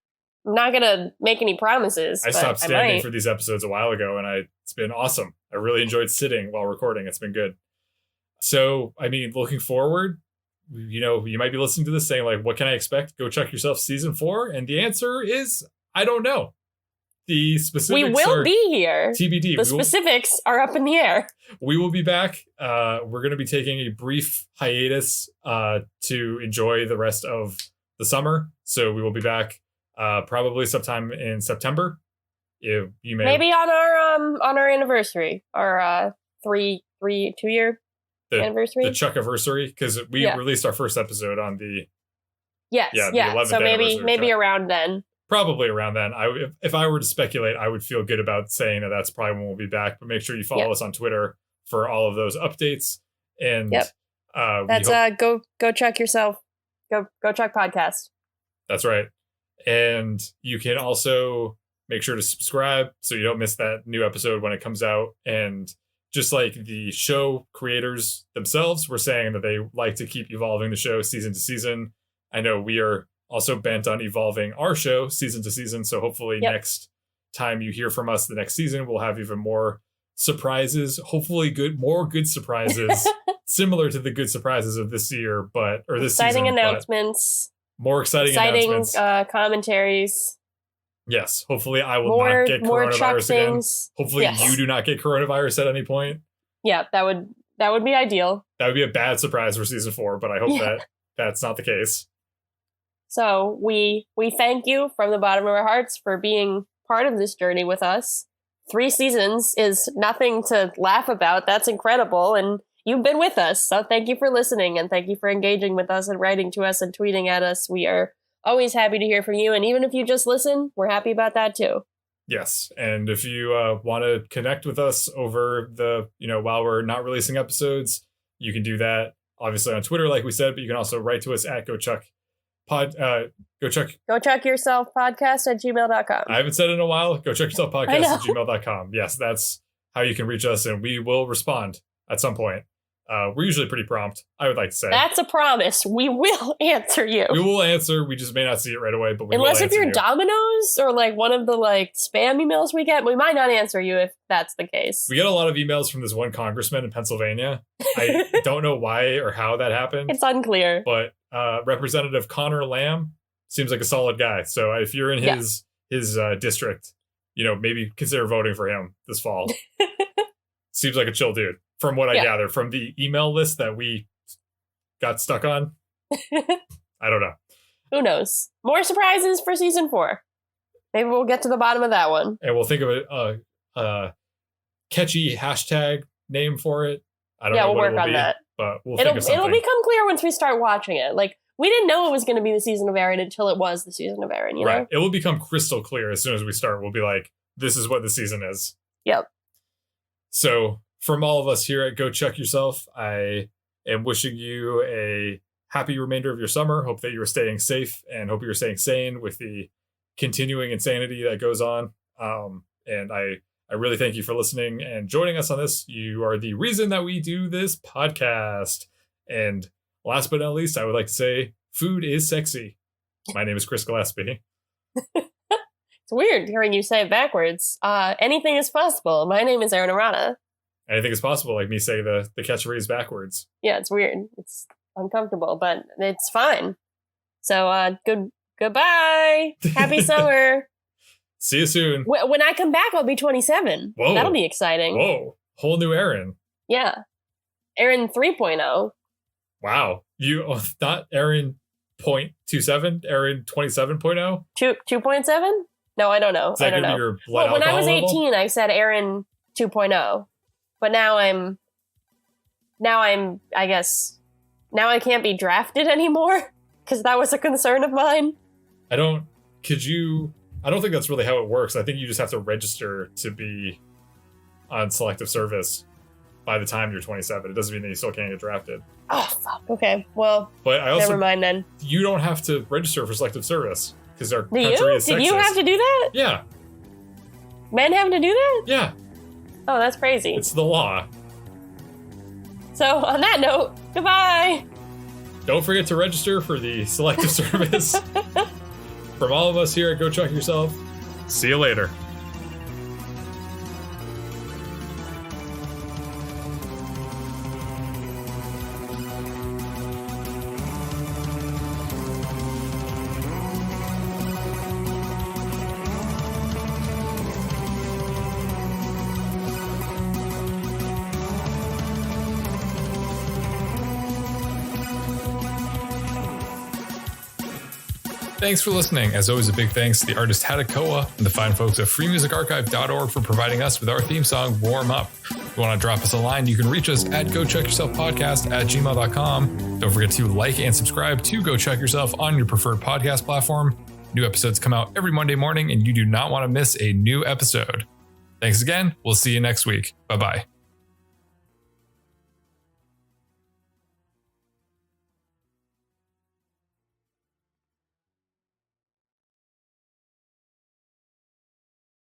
I'm not going to make any promises. I stopped standing for these episodes a while ago, and it's been awesome. I really enjoyed sitting while recording. It's been good. So, I mean, looking forward, you might be listening to this saying, like, what can I expect? Go Chuck Yourself season 4? And the answer is, I don't know. The specifics We will be here. TBD. The specifics are up in the air. We will be back. We're going to be taking a brief hiatus to enjoy the rest of the summer. So we will be back probably sometime in September. You may maybe on our anniversary, our 2-year anniversary, the Chuck-iversary, because we released our first episode on the the 11th so maybe around then. Probably around then. If I were to speculate, I would feel good about saying that that's probably when we'll be back. But make sure you follow us on Twitter for all of those updates. And that's Go Chuck Yourself. Go Chuck Podcast. That's right. And you can also make sure to subscribe so you don't miss that new episode when it comes out. And just like the show creators themselves were saying that they like to keep evolving the show season to season. I know we are also bent on evolving our show season to season. So hopefully next time you hear from us the next season, we'll have even more surprises, hopefully more good surprises, similar to the good surprises of this year, or this exciting season. Announcements. More exciting announcements. commentaries. Yes. Hopefully I will not get coronavirus again. Hopefully you do not get coronavirus at any point. Yeah, that would be ideal. That would be a bad surprise for season 4, but I hope that that's not the case. So we thank you from the bottom of our hearts for being part of this journey with us. 3 seasons is nothing to laugh about. That's incredible. And you've been with us. So thank you for listening, and thank you for engaging with us and writing to us and tweeting at us. We are always happy to hear from you. And even if you just listen, we're happy about that too. Yes. And if you want to connect with us over while we're not releasing episodes, you can do that obviously on Twitter, like we said, but you can also write to us at GoChuckYourselfPodcast@gmail.com. I haven't said it in a while. GoChuckYourselfPodcast@gmail.com. Yes, that's how you can reach us, and we will respond at some point. We're usually pretty prompt, I would like to say. That's a promise. We will answer you. We will answer. We just may not see it right away, but we Unless will if you're you. Domino's or like one of the spam emails we get, we might not answer you if that's the case. We get a lot of emails from this one congressman in Pennsylvania. I don't know why or how that happened. It's unclear. But Representative Connor Lamb seems like a solid guy. So if you're in his district, maybe consider voting for him this fall. Seems like a chill dude. From what I gather from the email list that we got stuck on. I don't know. Who knows? More surprises for season 4. Maybe we'll get to the bottom of that one. And we'll think of a catchy hashtag name for it. I don't know. We'll work on that. But we'll think of something. It'll become clear once we start watching it. We didn't know it was going to be the season of Erin until it was the season of Erin, you know? It will become crystal clear as soon as we start. We'll be like, this is what the season is. Yep. So from all of us here at Go Chuck Yourself, I am wishing you a happy remainder of your summer. Hope that you are staying safe and hope you're staying sane with the continuing insanity that goes on. And I really thank you for listening and joining us on this. You are the reason that we do this podcast. And last but not least, I would like to say food is sexy. My name is Chris Gillespie. It's It's weird hearing you say it backwards. Anything is possible. My name is Erin. Anything is possible, like me saying the catchphrase backwards. Yeah, it's weird. It's uncomfortable, but it's fine. So, goodbye. Happy summer. See you soon. When I come back, I'll be 27. Whoa. That'll be exciting. Whoa. Whole new Erin. Yeah. Erin 3.0. Wow. Not Erin 0.27, Erin 27.0? 2.7? No, I don't know. Is that going to be your blood when I was alcohol 18, level? I said Erin 2.0. But now I guess, now I can't be drafted anymore because that was a concern of mine. I don't think that's really how it works. I think you just have to register to be on selective service by the time you're 27. It doesn't mean that you still can't get drafted. Oh, fuck. Okay. Well, but I also, never mind then. You don't have to register for selective service because our country is sexist. Did you have to do that? Yeah. Men have to do that? Yeah. Oh, that's crazy. It's the law. So, on that note, goodbye. Don't forget to register for the selective service. From all of us here at Go Chuck Yourself, see you later. Thanks for listening. As always, a big thanks to the artist Hatakoa and the fine folks at freemusicarchive.org for providing us with our theme song, Warm Up. If you want to drop us a line, you can reach us at GoChuckYourselfPodcast@gmail.com. Don't forget to like and subscribe to Go Chuck Yourself on your preferred podcast platform. New episodes come out every Monday morning, and you do not want to miss a new episode. Thanks again. We'll see you next week. Bye-bye.